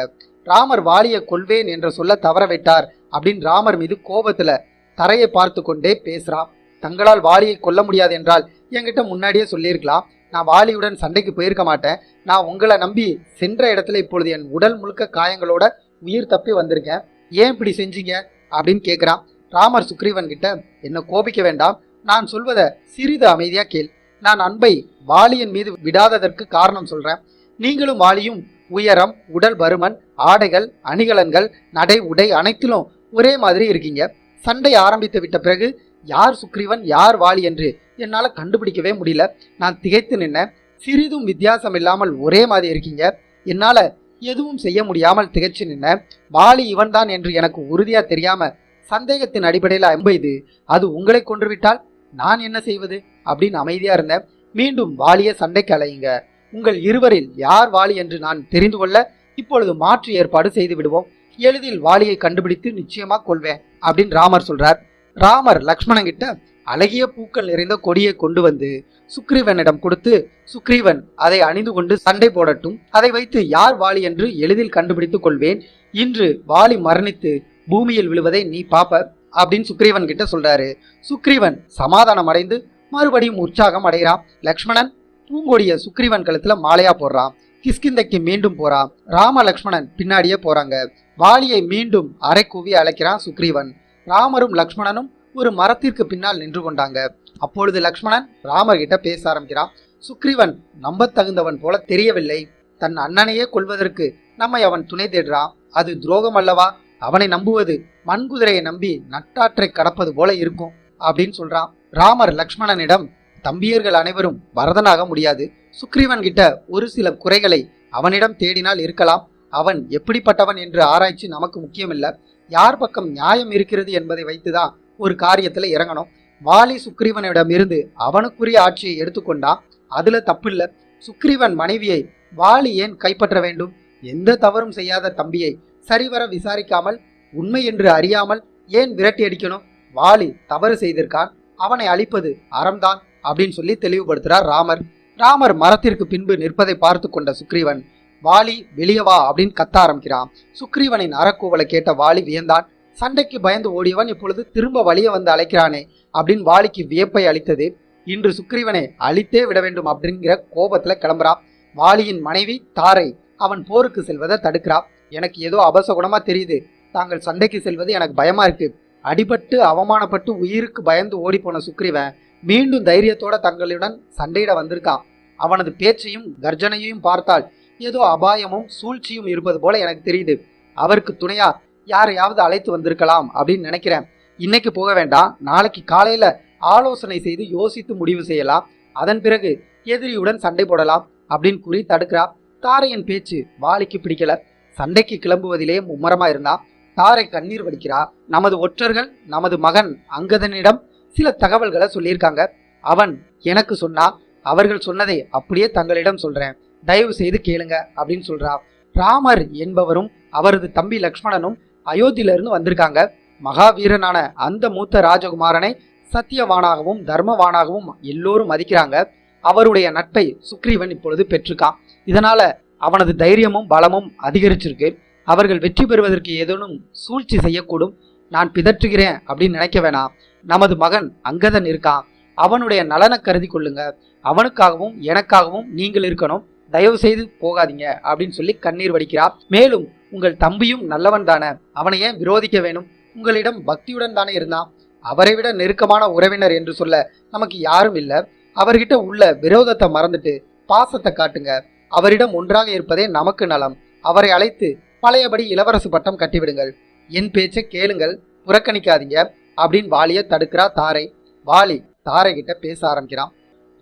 ராமர் வாலியை கொல்வேன் என்று சொல்ல தவறவிட்டார் அப்படின்னு ராமர் மீது கோபத்துல தரையை பார்த்து கொண்டே பேசுறான். தங்களால் வாலியை கொல்ல முடியாது என்றால் என்கிட்ட முன்னாடியே சொல்லியிருக்கலாம். நான் வாலியுடன் சண்டைக்கு போயிருக்க மாட்டேன். நான் உங்களை நம்பி சென்ற இடத்துல இப்பொழுது என் உடல் முழுக்க காயங்களோட உயிர் தப்பி வந்திருக்கேன். ஏன் இப்படி செஞ்சீங்க அப்படின்னு கேட்குறான். ராமர் சுக்ரீவன் கிட்ட என்ன கோபிக்க வேண்டாம், நான் சொல்வதை சிறிது அமைதியா கேள். நான் அன்பை வாலியின் மீது விடாததற்கு காரணம் சொல்றேன். நீங்களும் வாலியும் உயரம், உடல் பருமன், ஆடைகள், அணிகலன்கள், நடை, உடை அனைத்திலும் ஒரே மாதிரி இருக்கீங்க. சண்டை ஆரம்பித்து விட்ட பிறகு யார் சுக்ரீவன் யார் வாலி என்று என்னால கண்டுபிடிக்கவே முடியல. நான் திகைத்து நின்னேன். சிறிதும் வித்தியாசம் இல்லாமல் ஒரே மாதிரி இருக்கீங்க. என்னால எதுவும் செய்ய முடியாமல் திகைச்சு நின்ன. வாலி இவன்தான் என்று எனக்கு உறுதியா தெரியாம சந்தேகத்தின் அடிப்படையில் அம்பெய்து அது உங்களை கொன்றுவிட்டால் நான் என்ன செய்வது அப்படின்னு அமைதியா இருந்தேன். மீண்டும் வாலியை சண்டைக்கு அலையுங்க. உங்கள் இருவரில் யார் வாலி என்று நான் தெரிந்து கொள்ள இப்பொழுது மாற்று ஏற்பாடு செய்து விடுவோம். எளிதில் வாலியை கண்டுபிடித்து நிச்சயமா கொள்வேன் அப்படின்னு ராமர் சொல்றார். ராமர் லக்ஷ்மணன் கிட்ட அழகிய பூக்கள் நிறைந்த கொடியை கொண்டு வந்து சுக்ரீவனிடம் கொடுத்து, சுக்ரீவன் அதை அணிந்து கொண்டு சண்டை போடட்டும். அதை வைத்து யார் வாலி என்று எளிதில் கண்டுபிடித்துக் கொள்வேன். இன்று வாலி மரணித்து பூமியில் விழுவதை நீ பாப்ப அப்படின்னு சுக்ரீவன் கிட்ட சொல்றாரு. சுக்ரீவன் சமாதானம் அடைந்து மறுபடியும் உற்சாகம் அடைகிறான். லக்ஷ்மணன் பூங்கொடிய சுக்ரீவன் கழுத்துல மாலையா போடுறான். கிஷ்கிந்தைக்கு மீண்டும் போறான். ராம லக்ஷ்மணன் பின்னாடியே போறாங்க. வாலியை மீண்டும் அரை கூவி அழைக்கிறான் சுக்ரீவன். ராமரும் லக்ஷ்மணனும் ஒரு மரத்திற்கு பின்னால் நின்று கொண்டாங்க. அப்பொழுது லக்ஷ்மணன் ராமர் கிட்ட பேச ஆரம்பிக்கிறான். சுக்ரீவன் நம்ப தகுந்தவன் போல தெரியவில்லை. தன் அண்ணனையே கொல்வதற்கு நம்மை அவன் துணை தேடுறான். அது துரோகம் அல்லவா? அவனை நம்புவது மண்குதிரையை நம்பி நட்டாற்றை கடப்பது போல இருக்கும் அப்படின்னு சொல்றான். ராமர் லக்ஷ்மணனிடம் தம்பியர்கள் அனைவரும் பரதனாக முடியாது. சுக்ரீவன் கிட்ட ஒரு சில குறைகளை அவனிடம் தேடினால் இருக்கலாம். அவன் எப்படிப்பட்டவன் என்று ஆராய்ச்சி நமக்கு முக்கியமில்லை. யார் பக்கம் நியாயம் இருக்கிறது என்பதை வைத்துதான் ஒரு காரியத்துல இறங்கணும். வாலி சுக்ரீவனிடம் இருந்து அவனுக்குரிய ஆட்சியை எடுத்துக்கொண்டா, அதுல தப்பில்லை. சுக்ரீவன் மனைவியை வாலி ஏன் கைப்பற்ற வேண்டும்? எந்த தவறும் செய்யாத தம்பியை சரிவர விசாரிக்காமல் உண்மை என்று அறியாமல் ஏன் விரட்டி அடிக்கணும்? வாலி தவறு செய்திருக்கான், அவனை அழிப்பது அறம்தான் அப்படின்னு சொல்லி தெளிவுபடுத்துறார் ராமர். ராமர் மரத்திற்கு பின்பு நிற்பதை பார்த்து கொண்ட சுக்ரீவன் வாலி வெளியே வா அப்படின்னு கத்த ஆரம்பிக்கிறான். சுக்ரீவனின் அறக்கூவலை கேட்ட வாலி வியந்தான். சண்டைக்கு பயந்து ஓடியவன் இப்பொழுது திரும்ப வழிய வந்து அழைக்கிறானே அப்படின்னு வாலிக்கு வியப்பை அளித்தது. இன்று சுக்ரீவனை அழித்தே விட வேண்டும் அப்படிங்கிற கோபத்துல கிளம்புறான். வாலியின் மனைவி தாரை அவன் போருக்கு செல்வதை தடுக்கிறா. எனக்கு ஏதோ அபசகுணமா தெரியுது. தாங்கள் சண்டைக்கு செல்வது எனக்கு பயமா இருக்கு. அடிபட்டு அவமானப்பட்டு உயிருக்கு பயந்து ஓடி போன சுக்ரீவன் மீண்டும் தைரியத்தோட தங்களுடன் சண்டையிட வந்திருக்கான். அவனது பேச்சையும் கர்ஜனையையும் பார்த்தால் ஏதோ அபாயமும் சூழ்ச்சியும் இருப்பது போல எனக்கு தெரியுது. அவருக்கு துணையா யாரையாவது அழைத்து வந்திருக்கலாம் அப்படின்னு நினைக்கிறேன். இன்னைக்கு போக வேண்டாம், நாளைக்கு காலையில ஆலோசனை செய்து யோசித்து முடிவு செய்யலாம். அதன் பிறகு எதிரியுடன் சண்டை போடலாம் அப்படின்னு கூறி தடுக்கிறா. தாரையின் பேச்சு வாலிக்கு பிடிக்கல. சண்டைக்கு கிளம்புவதிலே மும்மரமா இருந்தா. தாரை கண்ணீர் வடிக்கிறா. நமது ஒற்றர்கள் நமது மகன் அங்கதனிடம் சில தகவல்களை சொல்லியிருக்காங்க. அவன் எனக்கு சொன்னா, அவர்கள் சொன்னதை அப்படியே தங்களிடம் சொல்றேன், தயவு செய்து கேளுங்க அப்படின்னு சொல்றா. ராமர் என்பவரும் அவரது தம்பி லக்ஷ்மணனும் அயோத்தியிலிருந்து வந்திருக்காங்க. மகாவீரனான அந்த மூத்த ராஜகுமாரனை சத்தியவானாகவும் தர்மவானாகவும் எல்லோரும் மதிக்கிறாங்க. அவருடைய நட்பை சுக்ரீவன் இப்பொழுது பெற்றிருக்கான். இதனால அவனது தைரியமும் பலமும் அதிகரிச்சிருக்கு. அவர்கள் வெற்றி பெறுவதற்கு ஏதேனும் சூழ்ச்சி செய்யக்கூடும். நான் பிதற்றுகிறேன் அப்படின்னு நினைக்க வேணாம். நமது மகன் அங்கதன் இருக்கான். அவனுடைய நலனை கருதி கொள்ளுங்க. அவனுக்காகவும் எனக்காகவும் நீங்கள் இருக்கணும். தயவு செய்து போகாதீங்க அப்படின்னு சொல்லி கண்ணீர் வடிக்கிறார். மேலும் உங்கள் தம்பியும் நல்லவன் தானே, அவனை ஏன் விரோதிக்க வேணும்? உங்களிடம் பக்தியுடன் தானே இருந்தான். அவரை விட நெருக்கமான உறவினர் என்று சொல்ல நமக்கு யாரும் இல்லை. அவர்கிட்ட உள்ள விரோதத்தை மறந்துட்டு பாசத்தை காட்டுங்க. அவரிடம் ஒன்றாக இருப்பதே நமக்கு நலம். அவரை அழைத்து பழையபடி இளவரசு பட்டம் கட்டிவிடுங்கள். என் பேச்சை கேளுங்கள், புறக்கணிக்காதீங்க அப்படின்னு வாலியை தடுக்கிறா தாரை. வாலி தாரை கிட்ட பேச ஆரம்பிக்கிறான்.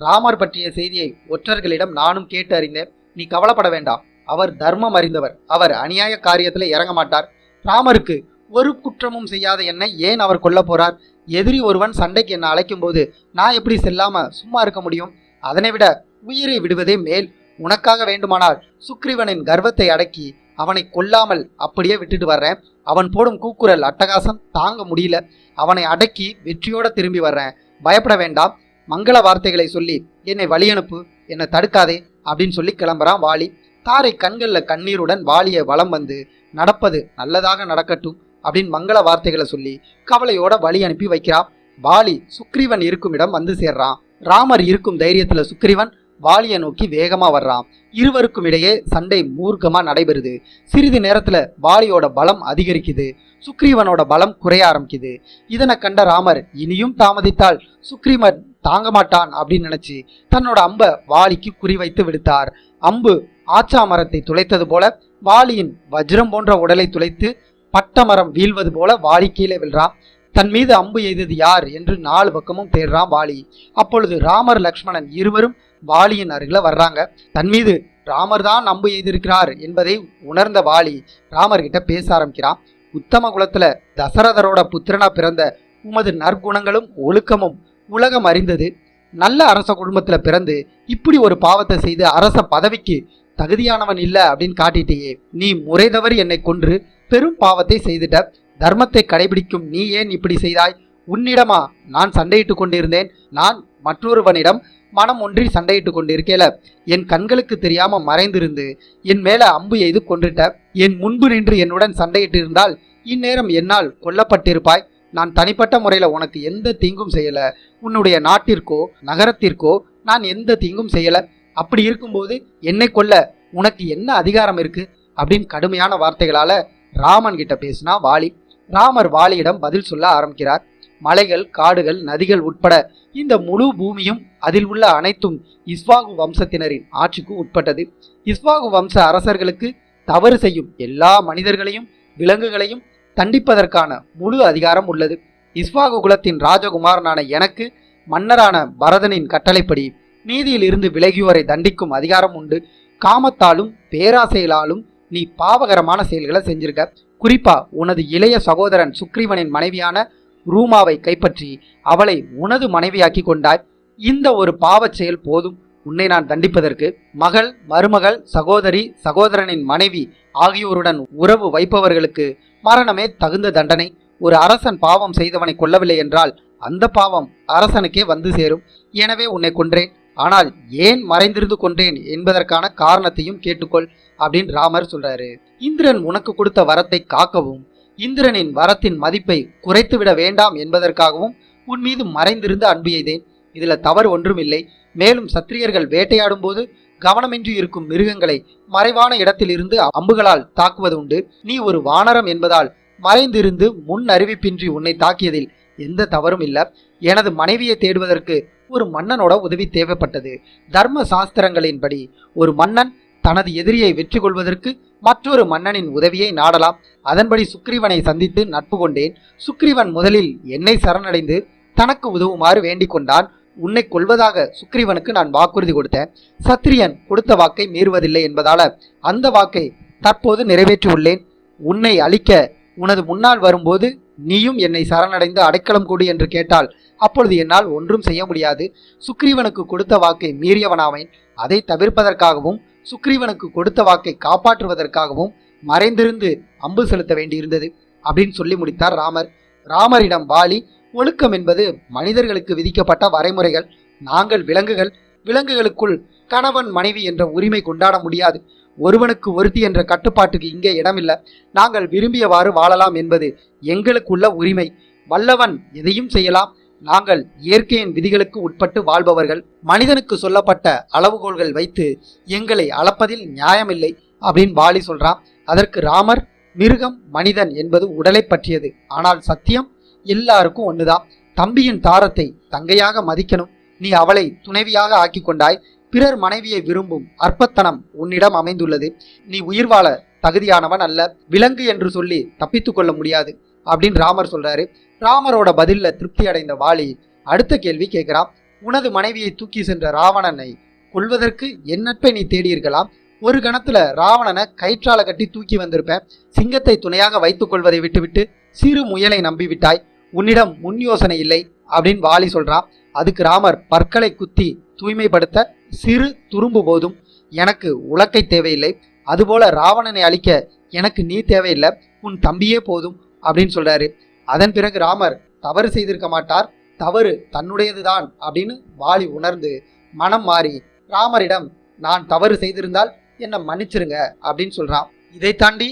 ராமர் பற்றிய செய்தியை ஒற்றர்களிடம் நானும் கேட்டு அறிந்தேன். நீ கவலைப்பட வேண்டாம். அவர் தர்மம் அறிந்தவர். அவர் அநியாய காரியத்துல இறங்க மாட்டார். ராமருக்கு ஒரு குற்றமும் செய்யாத என்னை ஏன் அவர் கொல்ல போறார்? எதிரி ஒருவன் சண்டைக்கு என்ன அழைக்கும் போது நான் எப்படி செல்லாம சும்மா இருக்க முடியும்? அதனை விட உயிரை விடுவதே மேல். உனக்காக வேண்டுமானால் சுக்ரீவனின் கர்வத்தை அடக்கி அவனை கொல்லாமல் அப்படியே விட்டுட்டு வர்றேன். அவன் போடும் கூக்குரல் அட்டகாசம் தாங்க முடியல. அவனை அடக்கி வெற்றியோட திரும்பி வர்றேன். பயப்பட வேண்டாம். மங்கள வார்த்தைகளை சொல்லி என்னை வழி அனுப்பு, என்னை தடுக்காதே அப்படின்னு சொல்லி கிளம்புறான் வாலி. தாரை கண்கள்ல கண்ணீருடன் வாலியை வலம் வந்து நடப்பது நல்லதாக நடக்கட்டும் அப்படின்னு மங்கள வார்த்தைகளை சொல்லி கவலையோட வழி அனுப்பி வைக்கிறான். வாலி சுக்ரீவன் இருக்கும் இடம் வந்து சேர்றான். ராமர் இருக்கும் தைரியத்துல சுக்ரீவன் வாலியை நோக்கி வேகமா வர்றான். இருவருக்கும் இடையே சண்டை மூர்க்கமா நடைபெறுது. சிறிது நேரத்துல வாலியோட பலம் அதிகரிக்குது, சுக்ரீவனோட பலம் குறைய ஆரம்பிக்குது. இதனை கண்ட ராமர் இனியும் தாமதித்தால் சுக்ரீவன் தாங்க மாட்டான் அப்படின்னு நினைச்சு தன்னோட அம்பை வாலிக்கு குறிவைத்து விடுத்தார். அம்பு ஆச்சா மரத்தை துளைத்தது போல வாலியின் வஜ்ரம் போன்ற உடலை துளைத்து பட்டமரம் வீழ்வது போல வாலி கீழே விழுறான். தன் மீது அம்பு எய்தது யார் என்று 4 பக்கமும் தேடுறான் வாலி. அப்பொழுது ராமர் லக்ஷ்மணன் இருவரும் வாலியின் அருகில வர்றாங்க. தன் மீது ராமர் தான் அம்பு எய்திருக்கிறார் என்பதை உணர்ந்த வாலி ராமர்கிட்ட பேச ஆரம்பிக்கிறான். உத்தம குலத்துல தசரதரோட புத்திரனா பிறந்த உமது நற்குணங்களும் ஒழுக்கமும் உலகம் அறிந்தது. நல்ல அரச குடும்பத்துல பிறந்து இப்படி ஒரு பாவத்தை செய்து அரச பதவிக்கு தகுதியானவன் இல்ல அப்படின்னு காட்டிட்டேயே. நீ முறை தவறி என்னை கொன்று பெரும் பாவத்தை செய்துட்ட. தர்மத்தை கடைபிடிக்கும் நீ ஏன் இப்படி செய்தாய்? உன்னிடமா நான் சண்டையிட்டு கொண்டிருந்தேன். நான் மற்றொருவனிடம் மனம் ஒன்றி சண்டையிட்டு கொண்டிருக்கேல என் கண்களுக்கு தெரியாம மறைந்திருந்து என் மேல அம்பு எய்து கொன்றுட்ட. என் முன்பு நின்று என்னுடன் சண்டையிட்டு இருந்தால் இந்நேரம் என்னால் கொல்லப்பட்டிருப்பாய். நான் தனிப்பட்ட முறையில உனக்கு எந்த தீங்கும் செய்யல. உன்னுடைய நாட்டிற்கோ நகரத்திற்கோ நான் எந்த தீங்கும் செய்யல. அப்படி இருக்கும்போது என்னை கொல்ல உனக்கு என்ன அதிகாரம் இருக்கு அப்படின்னு கடுமையான வார்த்தைகளால ராமன் கிட்ட பேசினா வாலி. ராமர் வாலியிடம் பதில் சொல்ல ஆரம்பிக்கிறார். மலைகள், காடுகள், நதிகள் உட்பட இந்த முழு பூமியும் அதில் உள்ள அனைத்தும் இஸ்வாகு வம்சத்தினரின் ஆட்சிக்கு உட்பட்டது. இஸ்வாகு வம்ச அரசர்களுக்கு தவறு செய்யும் எல்லா மனிதர்களையும் விலங்குகளையும் தண்டிப்பதற்கான முழு அதிகாரம் உள்ளது. இஸ்வாகு குலத்தின் ராஜகுமாரனான எனக்கு மன்னரான பரதனின் கட்டளைப்படி நீதியில் இருந்து விலகியோரை தண்டிக்கும் அதிகாரம் உண்டு. காமத்தாலும் பேராசையிலாலும் நீ பாவகரமான செயல்களை செஞ்சிருக்க. குறிப்பா உனது இளைய சகோதரன் சுக்ரீவனின் மனைவியான ரூமாவை கைப்பற்றி அவளை உனது மனைவியாக்கி கொண்டாய். இந்த ஒரு பாவச் செயல் போதும் உன்னை நான் தண்டிப்பதற்கு. மகள், மருமகள், சகோதரி, சகோதரனின் மனைவி ஆகியோருடன் உறவு வைப்பவர்களுக்கு மரணமே தகுந்த தண்டனை. ஒரு அரசன் பாவம் செய்தவனை கொல்லவில்லை என்றால் அந்த பாவம் அரசனுக்கே வந்து சேரும். எனவே உன்னை கொன்றேன். ஆனால் ஏன் மறைந்திருந்து கொன்றேன் என்பதற்கான காரணத்தையும் கேட்டுக்கொள் அப்படின்னு ராமர் சொல்றாரு. இந்திரன் உனக்கு கொடுத்த வரத்தை காக்கவும் இந்திரனின் வரத்தின் மதிப்பை குறைத்து விட வேண்டாம் என்பதற்காகவும் உன் மீது மறைந்திருந்து அன்பு எய்தேன். இதுல தவறு ஒன்றும் இல்லை. மேலும் சத்திரியர்கள் வேட்டையாடும் போது கவனமின்றி இருக்கும் மிருகங்களை மறைவான இடத்தில் இருந்து அம்புகளால் தாக்குவது உண்டு. நீ ஒரு வானரம் என்பதால் மறைந்திருந்து முன் அறிவிப்பின்றி உன்னை தாக்கியதில் எந்த தவறும் இல்லை. எனது மனைவியை தேடுவதற்கு ஒரு மன்னனோட உதவி தேவைப்பட்டது. தர்ம சாஸ்திரங்களின்படி ஒரு மன்னன் தனது எதிரியை வெற்றி கொள்வதற்கு மற்றொரு மன்னனின் உதவியை நாடலாம். அதன்படி சுக்ரீவனை சந்தித்து நட்பு கொண்டேன். சுக்ரீவன் முதலில் என்னை சரணடைந்து தனக்கு உதவுமாறு வேண்டிக் கொண்டான். உன்னை கொள்வதாக சுக்ரீவனுக்கு நான் வாக்குறுதி கொடுத்தேன். சத்திரியன் கொடுத்த வாக்கை மீறுவதில்லை என்பதால அந்த வாக்கை தற்போது நிறைவேற்றியுள்ளேன். உன்னை அழிக்க உனது முன்னால் வரும்போது நீயும் என்னை சரணடைந்து அடைக்கலம் கொடு என்று கேட்டால் அப்பொழுது என்னால் ஒன்றும் செய்ய முடியாது. சுக்ரீவனுக்கு கொடுத்த வாக்கை மீறியவனாவேன். அதை தவிர்ப்பதற்காகவும் சுக்ரீவனுக்கு கொடுத்த வாக்கை காப்பாற்றுவதற்காகவும் மறைந்திருந்து அம்பு செலுத்த வேண்டியிருந்தது அப்படின்னு சொல்லி முடித்தார் ராமர். ராமரிடம் வாலி, ஒழுக்கம் என்பது மனிதர்களுக்கு விதிக்கப்பட்ட வரைமுறைகள். நாங்கள் விலங்குகள். விலங்குகளுக்குள் கணவன் மனைவி என்ற உரிமை கொண்டாட முடியாது. ஒருவனுக்கு ஒருத்தி என்ற கட்டுப்பாட்டுக்கு இங்கே இடமில்லை. நாங்கள் விரும்பியவாறு வாழலாம் என்பது எங்களுக்குள்ள உரிமை. வல்லவன் எதையும் செய்யலாம். நாங்கள் இயற்கையின் விதிகளுக்கு உட்பட்டு வாழ்பவர்கள். மனிதனுக்கு சொல்லப்பட்ட அளவுகோல்கள் வைத்து எங்களை அளப்பதில் நியாயமில்லை அப்படின்னு வாலி சொல்றான். அதற்கு ராமர், மிருகம் மனிதன் என்பது உடலை பற்றியது. ஆனால் சத்தியம் எல்லாருக்கும் ஒண்ணுதான். தம்பியின் தாரத்தை தங்கையாக மதிக்கணும். நீ அவளை துணைவியாக ஆக்கி கொண்டாய். பிறர் மனைவியை விரும்பும் அற்பத்தனம் உன்னிடம் அமைந்துள்ளது. நீ உயிர் வாழ தகுதியானவன் அல்ல. விலங்கு என்று சொல்லி தப்பித்து கொள்ள முடியாது அப்படின்னு ராமர் சொல்றாரு. ராமரோட பதில்ல திருப்தி அடைந்த வாலி அடுத்த கேள்வி கேட்கிறான். உனது மனைவியை தூக்கி சென்ற ராவணனை கொல்வதற்கு என் நட்பை நீ தேடியிருக்கலாம். ஒரு கணத்துல ராவணனை கயிற்றால கட்டி தூக்கி வந்திருப்பேன். சிங்கத்தை துணையாக வைத்துக் கொள்வதை விட்டுவிட்டு சிறு முயலை நம்பிவிட்டாய். உன்னிடம் முன் யோசனை இல்லை அப்படின்னு வாலி சொல்றான். அதுக்கு ராமர் பற்களை குத்தி தூய்மைப்படுத்த சிறு துரும்பு போதும், எனக்கு உலக்கை தேவையில்லை, அதுபோல ராவணனை அழிக்க எனக்கு நீ தேவையில்லை, உன் தம்பியே போதும் அப்படின்னு சொல்றாரு. அதன் பிறகு ராமர் தவறு செய்திருக்க மாட்டார், தவறு தன்னுடையதுதான் அப்படின்னு வாலி உணர்ந்து மனம் மாறி ராமரிடம் நான் தவறு செய்திருந்தால் என்னை மன்னிச்சிருங்க அப்படின்னு சொல்றான். இதை தாண்டி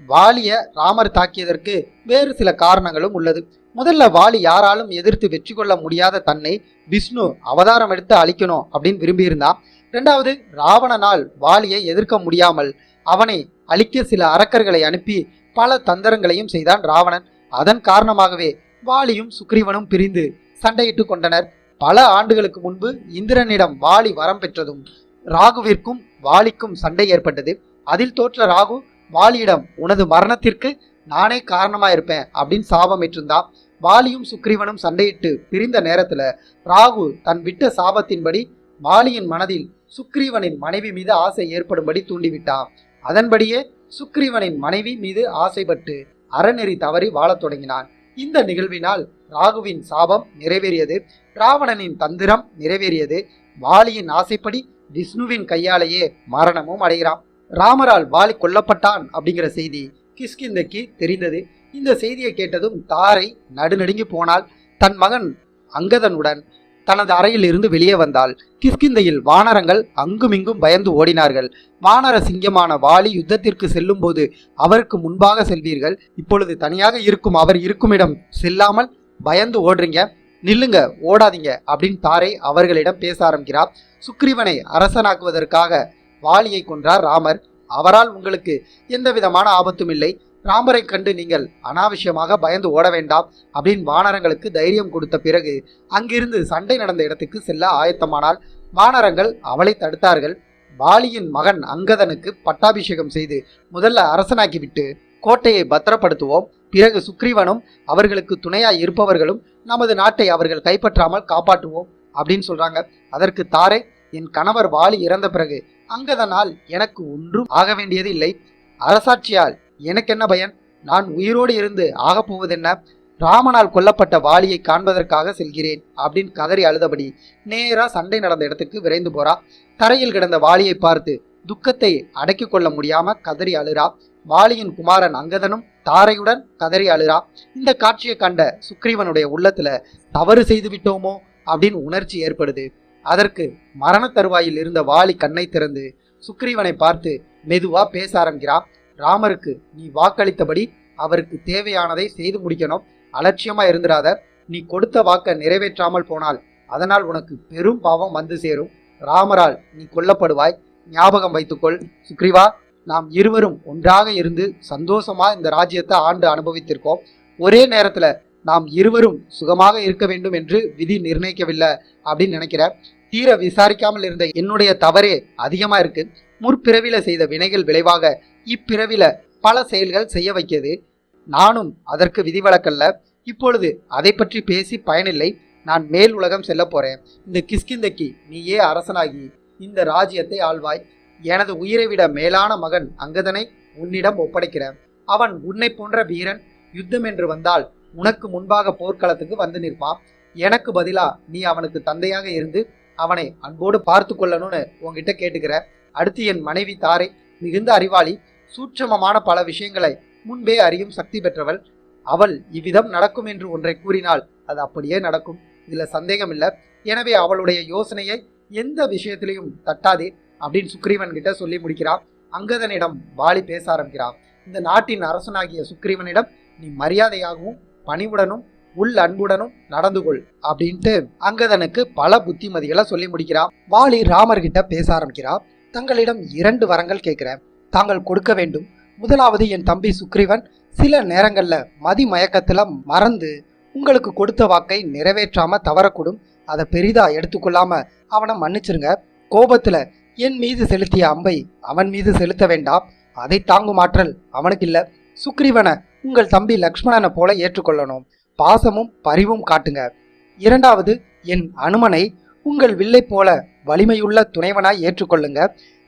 வாலிய ராமர் தாக்கியதற்கு வேறு சில காரணங்களும் உள்ளது. முதல்ல வாலி யாராலும் எதிர்த்து வெற்றி கொள்ள முடியாத தன்னை விஷ்ணு அவதாரம் எடுத்து அழிக்கணும் அப்படின்னு விரும்பியிருந்தான். இரண்டாவது, ராவணனால் வாலியை எதிர்க்க முடியாமல் அவனை அழிக்க சில அரக்கர்களை அனுப்பி பல தந்திரங்களையும் செய்தான் ராவணன். அதன் காரணமாகவே வாலியும் சுக்ரீவனும் பிரிந்து சண்டையிட்டு கொண்டனர். பல ஆண்டுகளுக்கு முன்பு இந்திரனிடம் வாலி வரம் பெற்றதும் ராகுவிற்கும் வாலிக்கும் சண்டை ஏற்பட்டது. அதில் தோற்ற ராகு வாலியிடம் உனது மரணத்திற்கு நானே காரணமா இருப்பேன் அப்படின்னு சாபம் ஏற்றிருந்தான். வாலியும் சுக்ரீவனும் சண்டையிட்டு பிரிந்த நேரத்துல ராகு தன் விட்ட சாபத்தின்படி வாலியின் மனதில் சுக்ரீவனின் மனைவி மீது ஆசை ஏற்படும்படி தூண்டிவிட்டான். அதன்படியே சுக்ரீவனின் மனைவி மீது ஆசைப்பட்டு அறநெறி தவறி வாழத் தொடங்கினான். இந்த நிகழ்வினால் ராகுவின் சாபம் நிறைவேறியது, ராவணனின் தந்திரம் நிறைவேறியது. வாலியின் ஆசைப்படி விஷ்ணுவின் கையாலேயே மரணமும் அடைகிறான். ராமரால் வாலி கொல்லப்பட்டான் அப்படிங்கிற செய்தி கிஷ்கிந்தைக்கு தெரிந்தது. இந்த செய்தியை கேட்டதும் தாரை நடுநடுங்கி போனால். தன் மகன் அங்கதனுடன் தனது அறையில் இருந்து வெளியே வந்தாள். கிஷ்கிந்தையில் வானரங்கள் அங்குமிங்கும் பயந்து ஓடினார்கள். வானர சிங்கமான வாலி யுத்தத்திற்கு செல்லும் போது அவருக்கு முன்பாக செல்வீர்கள், இப்பொழுது தனியாக இருக்கும் அவர் இருக்கும் இடம் செல்லாமல் பயந்து ஓடுறீங்க, நில்லுங்க, ஓடாதீங்க அப்படின்னு தாரை அவர்களிடம் பேச ஆரம்பிக்கிறார். சுக்ரீவனை அரசனாக்குவதற்காக வாலியை கொன்றார் ராமர். அவரால் உங்களுக்கு எந்த விதமான ஆபத்தும் இல்லை, ராமரை கண்டு நீங்கள் அனாவசியமாக பயந்து ஓட வேண்டாம் அப்படின்னு வானரங்களுக்கு தைரியம் கொடுத்த பிறகு அங்கிருந்து சண்டை நடந்த இடத்துக்கு செல்ல ஆயத்தமானால். வானரங்கள் அவளை தடுத்தார்கள். வாலியின் மகன் அங்கதனுக்கு பட்டாபிஷேகம் செய்து முதல்ல அரசனாக்கிவிட்டு கோட்டையை பத்திரப்படுத்துவோம், பிறகு சுக்ரீவனும் அவர்களுக்கு துணையாய் இருப்பவர்களும் நமது நாட்டை அவர்கள் கைப்பற்றாமல் காப்பாற்றுவோம் அப்படின்னு சொல்றாங்க. அதற்கு தாரை, என் கணவர் வாலி இறந்த பிறகு அங்கதனால் எனக்கு ஒன்றும் ஆக வேண்டியது இல்லை, அரசாட்சியால் எனக்கு என்ன பயன், நான் உயிரோடு இருந்து ஆகப்போவதென்ன, ராமனால் கொல்லப்பட்ட வாலியை காண்பதற்காக செல்கிறேன் அப்படின்னு கதறி அழுதபடி நேரா சண்டை நடந்த இடத்துக்கு விரைந்து போறா. தரையில் கிடந்த வாலியை பார்த்து துக்கத்தை அடக்கி கொள்ள முடியாம கதறி அழுறா. வாலியின் குமாரன் அங்கதனும் தாரையுடன் கதறி அழுறா. இந்த காட்சியை கண்ட சுக்ரீவனுடைய உள்ளத்துல தவறு செய்து விட்டோமோ அப்படின்னு உணர்ச்சி ஏற்படுது. அதற்கு மரண தருவாயில் இருந்த வாலி கண்ணை திறந்து சுக்ரீவனை பார்த்து மெதுவா பேச ஆரம்பிக்கிறான். ராமருக்கு நீ வாக்களித்தபடி அவருக்கு தேவையானதை செய்து முடிக்கணும், அலட்சியமா இருந்துராத, நீ கொடுத்த வாக்கை நிறைவேற்றாமல் போனால் அதனால் உனக்கு பெரும் பாவம் வந்து சேரும், ராமரால் நீ கொல்லப்படுவாய், ஞாபகம் வைத்துக்கொள். சுக்ரீவா, நாம் இருவரும் ஒன்றாக இருந்து சந்தோஷமா இந்த ராஜ்யத்தை ஆண்டு அனுபவித்திருக்கோம். ஒரே நேரத்துல நாம் இருவரும் சுகமாக இருக்க வேண்டும் என்று விதி நிர்ணயிக்கவில்லை அப்படின்னு நினைக்கிறேன். தீர விசாரிக்காமல் இருந்த என்னுடைய தவறே அதிகமா இருக்கு. முற்பிறவில செய்த வினைகள் விளைவாக இப்பிறவில பல செயல்கள் செய்ய வைக்கிறது. நானும் அதற்கு விதிவிலக்கல்ல. இப்பொழுது அதை பற்றி பேசி பயனில்லை. நான் மேல் உலகம் செல்ல போறேன். இந்த கிஷ்கிந்தைக்கு நீயே அரசனாகி இந்த ராஜ்யத்தை ஆள்வாய். எனது உயிரை விட மேலான மகன் அங்கதனை உன்னிடம் ஒப்படைக்கிறேன். அவன் உன்னை போன்ற வீரன். யுத்தம் என்று வந்தால் உனக்கு முன்பாக போர்க்களத்துக்கு வந்து நிற்பான். எனக்கு பதிலா நீ அவனுக்கு தந்தையாக இருந்து அவனை அன்போடு பார்த்து கொள்ளணும்னு உன்கிட்ட கேட்டுக்கிற. அடுத்து என் மனைவி தாரை மிகுந்த அறிவாளி, சூட்சமமான பல விஷயங்களை முன்பே அறியும் சக்தி பெற்றவள். அவள் இவ்விதம் நடக்கும் என்று ஒன்றை கூறினால் அது அப்படியே நடக்கும், இதுல சந்தேகம் இல்லை. எனவே அவளுடைய யோசனையை எந்த விஷயத்திலையும் தட்டாதே அப்படின்னு சுக்ரீவன் கிட்ட சொல்லி முடிக்கிறான். அங்கதனிடம் வாலி பேச ஆரம்பிக்கிறான். இந்த நாட்டின் அரசனாகிய சுக்ரீவனிடம் நீ மரியாதையாகவும் பணிவுடனும் உள் அன்புடனும் நடந்து கொள் அப்படின்ட்டு அங்கதனுக்கு பல புத்திமதிகளை சொல்லி முடிக்கிறான். வாலி ராமர்கிட்ட பேச ஆரம்பிக்கிறான். தங்களிடம் 2 வரங்கள் கேட்கிறேன், தாங்கள் கொடுக்க வேண்டும். முதலாவது, என் தம்பி சுக்ரீவன் சில நேரங்கள்ல மதி மயக்கத்துல மறந்து உங்களுக்கு கொடுத்த வாக்கை நிறைவேற்றாம தவறக்கூடும். அதை பெரிதா எடுத்துக்கொள்ளாம அவனை மன்னிச்சிருங்க. கோபத்துல என் மீது செலுத்திய அம்பை அவன் மீது செலுத்த வேண்டாம், அதை தாங்கும் ஆற்றல் அவனுக்கு இல்ல. சுக்ரீவனை உங்கள் தம்பி லக்ஷ்மணனை போல ஏற்றுக்கொள்ளணும், பாசமும் பரிவும் காட்டுங்க. இரண்டாவது, என் அனுமனை உங்கள் வில்லை போல வலிமையுள்ள துணைவனாய் ஏற்றுக்கொள்ளுங்க.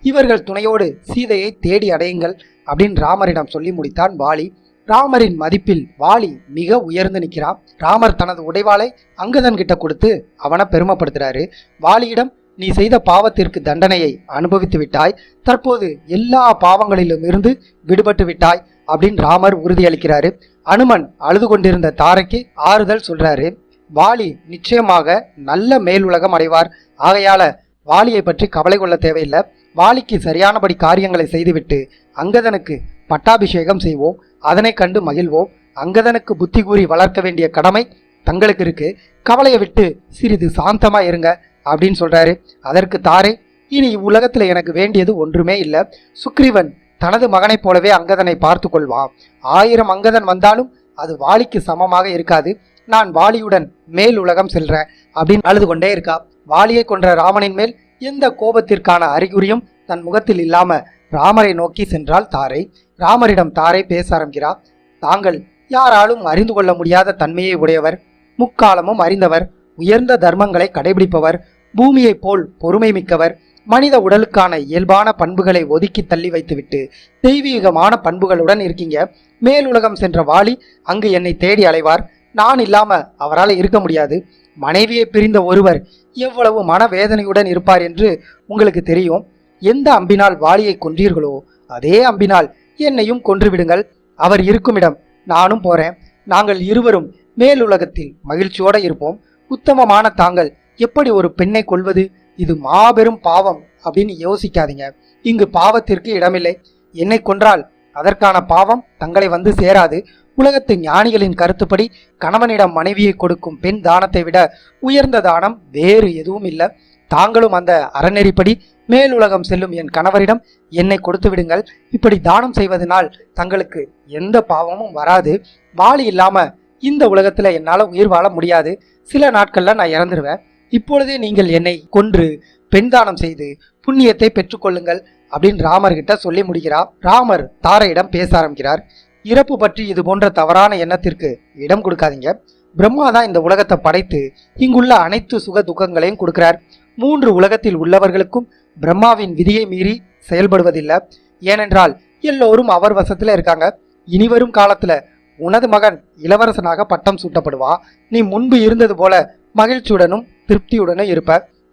இவர்கள் துணையோடு சீதையை தேடி அடையுங்கள் அப்படின்னு ராமரிடம் சொல்லி முடித்தான் வாலி. ராமரின் மதிப்பில் வாலி மிக உயர்ந்து நிற்கிறான். ராமர் தனது உடைவாளை அங்கதன் கிட்ட கொடுத்து அவனை பெருமைப்படுத்துறாரு. வாலியிடம், நீ செய்த பாவத்திற்கு தண்டனையை அனுபவித்து விட்டாய், தற்போது எல்லா பாவங்களிலும் இருந்து விடுபட்டு விட்டாய் அப்படின்னு ராமர் உறுதியளிக்கிறாரு. அனுமன் அழுது கொண்டிருந்த தாரைக்கு ஆறுதல் சொல்றாரு. வாலி நிச்சயமாக நல்ல மேலுலகம் அடைவார், ஆகையால வாலியை பற்றி கவலை கொள்ள தேவையில்லை. வாலிக்கு சரியானபடி காரியங்களை செய்துவிட்டு அங்கதனுக்கு பட்டாபிஷேகம் செய்வோம், அதனை கண்டு மகிழ்வோம். அங்கதனுக்கு புத்தி கூறி வளர்க்க வேண்டிய கடமை தங்களுக்கு இருக்கு, கவலையை விட்டு சிறிது சாந்தமா இருங்க அப்படின்னு சொல்றாரு. அதற்கு தாரை, இனி இவ்வுலகத்துல எனக்கு வேண்டியது ஒன்றுமே இல்லை. சுக்ரீவன் தனது மகனைப் போலவே அங்கதனை பார்த்து கொள்வான். 1000 அங்கதன் வந்தாலும் அது வாலிக்கு சமமாக இருக்காது. நான் வாலியுடன் மேல் உலகம் செல்றேன் அப்படின்னு அழுது கொண்டே இருக்கா. வாலியை கொன்ற ராமனின் மேல் எந்த கோபத்திற்கான அறிகுறியும் தன் முகத்தில் இல்லாம ராமரை நோக்கி சென்றாள் தாரை. ராமரிடம் தாரை பேச ஆரம்பிக்கிறார். தாங்கள் யாராலும் அறிந்து கொள்ள முடியாத தன்மையை உடையவர், முக்காலமும் அறிந்தவர், உயர்ந்த தர்மங்களை கடைபிடிப்பவர், பூமியைப் போல் பொறுமை மிக்கவர், மனித உடலுக்கான இயல்பான பண்புகளை ஒதுக்கி தள்ளி வைத்துவிட்டு தெய்வீகமான பண்புகளுடன் இருக்கீங்க. மேலுலகம் சென்ற வாலி அங்கு என்னை தேடி அலைவார். நான் இல்லாம அவரால் இருக்க முடியாது. மனைவியை பிரிந்த ஒருவர் எவ்வளவு மனவேதனையுடன் இருப்பார் என்று உங்களுக்கு தெரியும். எந்த அம்பினால் வாலியை கொன்றீர்களோ அதே அம்பினால் என்னையும் கொன்றுவிடுங்கள். அவர் இருக்குமிடம் நானும் போறேன். நாங்கள் இருவரும் மேலுலகத்தில் மகிழ்ச்சியோட இருப்போம். உத்தமமான தாங்கள் எப்படி ஒரு பெண்ணை கொல்வது? இது மாபெரும் பாவம் அப்படின்னு யோசிக்காதீங்க. இங்கு பாவத்திற்கு இடமில்லை. என்னை கொன்றால் அதற்கான பாவம் தங்களை வந்து சேராது. உலகத்து ஞானிகளின் கருத்துப்படி கணவனிடம் மனைவியை கொடுக்கும் பெண் தானத்தை விட உயர்ந்த தானம் வேறு எதுவும் இல்லை. தாங்களும் அந்த அறநெறிப்படி மேலுலகம் செல்லும் என் கணவரிடம் என்னை கொடுத்து விடுங்கள். இப்படி தானம் செய்வதனால் தங்களுக்கு எந்த பாவமும் வராது. வாலி இல்லாம இந்த உலகத்துல என்னால உயிர் வாழ முடியாது. சில நாட்கள்ல நான் இறந்துருவேன். இப்பொழுதே நீங்கள் என்னை கொன்று பெண் தானம் செய்து புண்ணியத்தை பெற்றுக்கொள்ளுங்கள் அப்படின்னு ராமர்கிட்ட சொல்லி முடிக்கிறார். ராமர் தாரையிடம் பேச ஆரம்பிக்கிறார். இறப்பு பற்றி இது போன்ற தவறான எண்ணத்திற்கு இடம் கொடுக்காதீங்க. பிரம்மா தான் இந்த உலகத்தை படைத்து இங்குள்ள அனைத்து சுக துக்கங்களையும் கொடுக்கிறார். 3 உலகத்தில் உள்ளவர்களுக்கும் பிரம்மாவின் விதியை மீறி செயல்படுவதில்லை. ஏனென்றால் எல்லோரும் அவர் வசத்துல இருக்காங்க. இனிவரும் காலத்துல உனது மகன் இளவரசனாக பட்டம் சூட்டப்படுவா. நீ முன்பு இருந்தது போல மகிழ்ச்சியுடனும் திருப்தியுடனும் இருப்ப.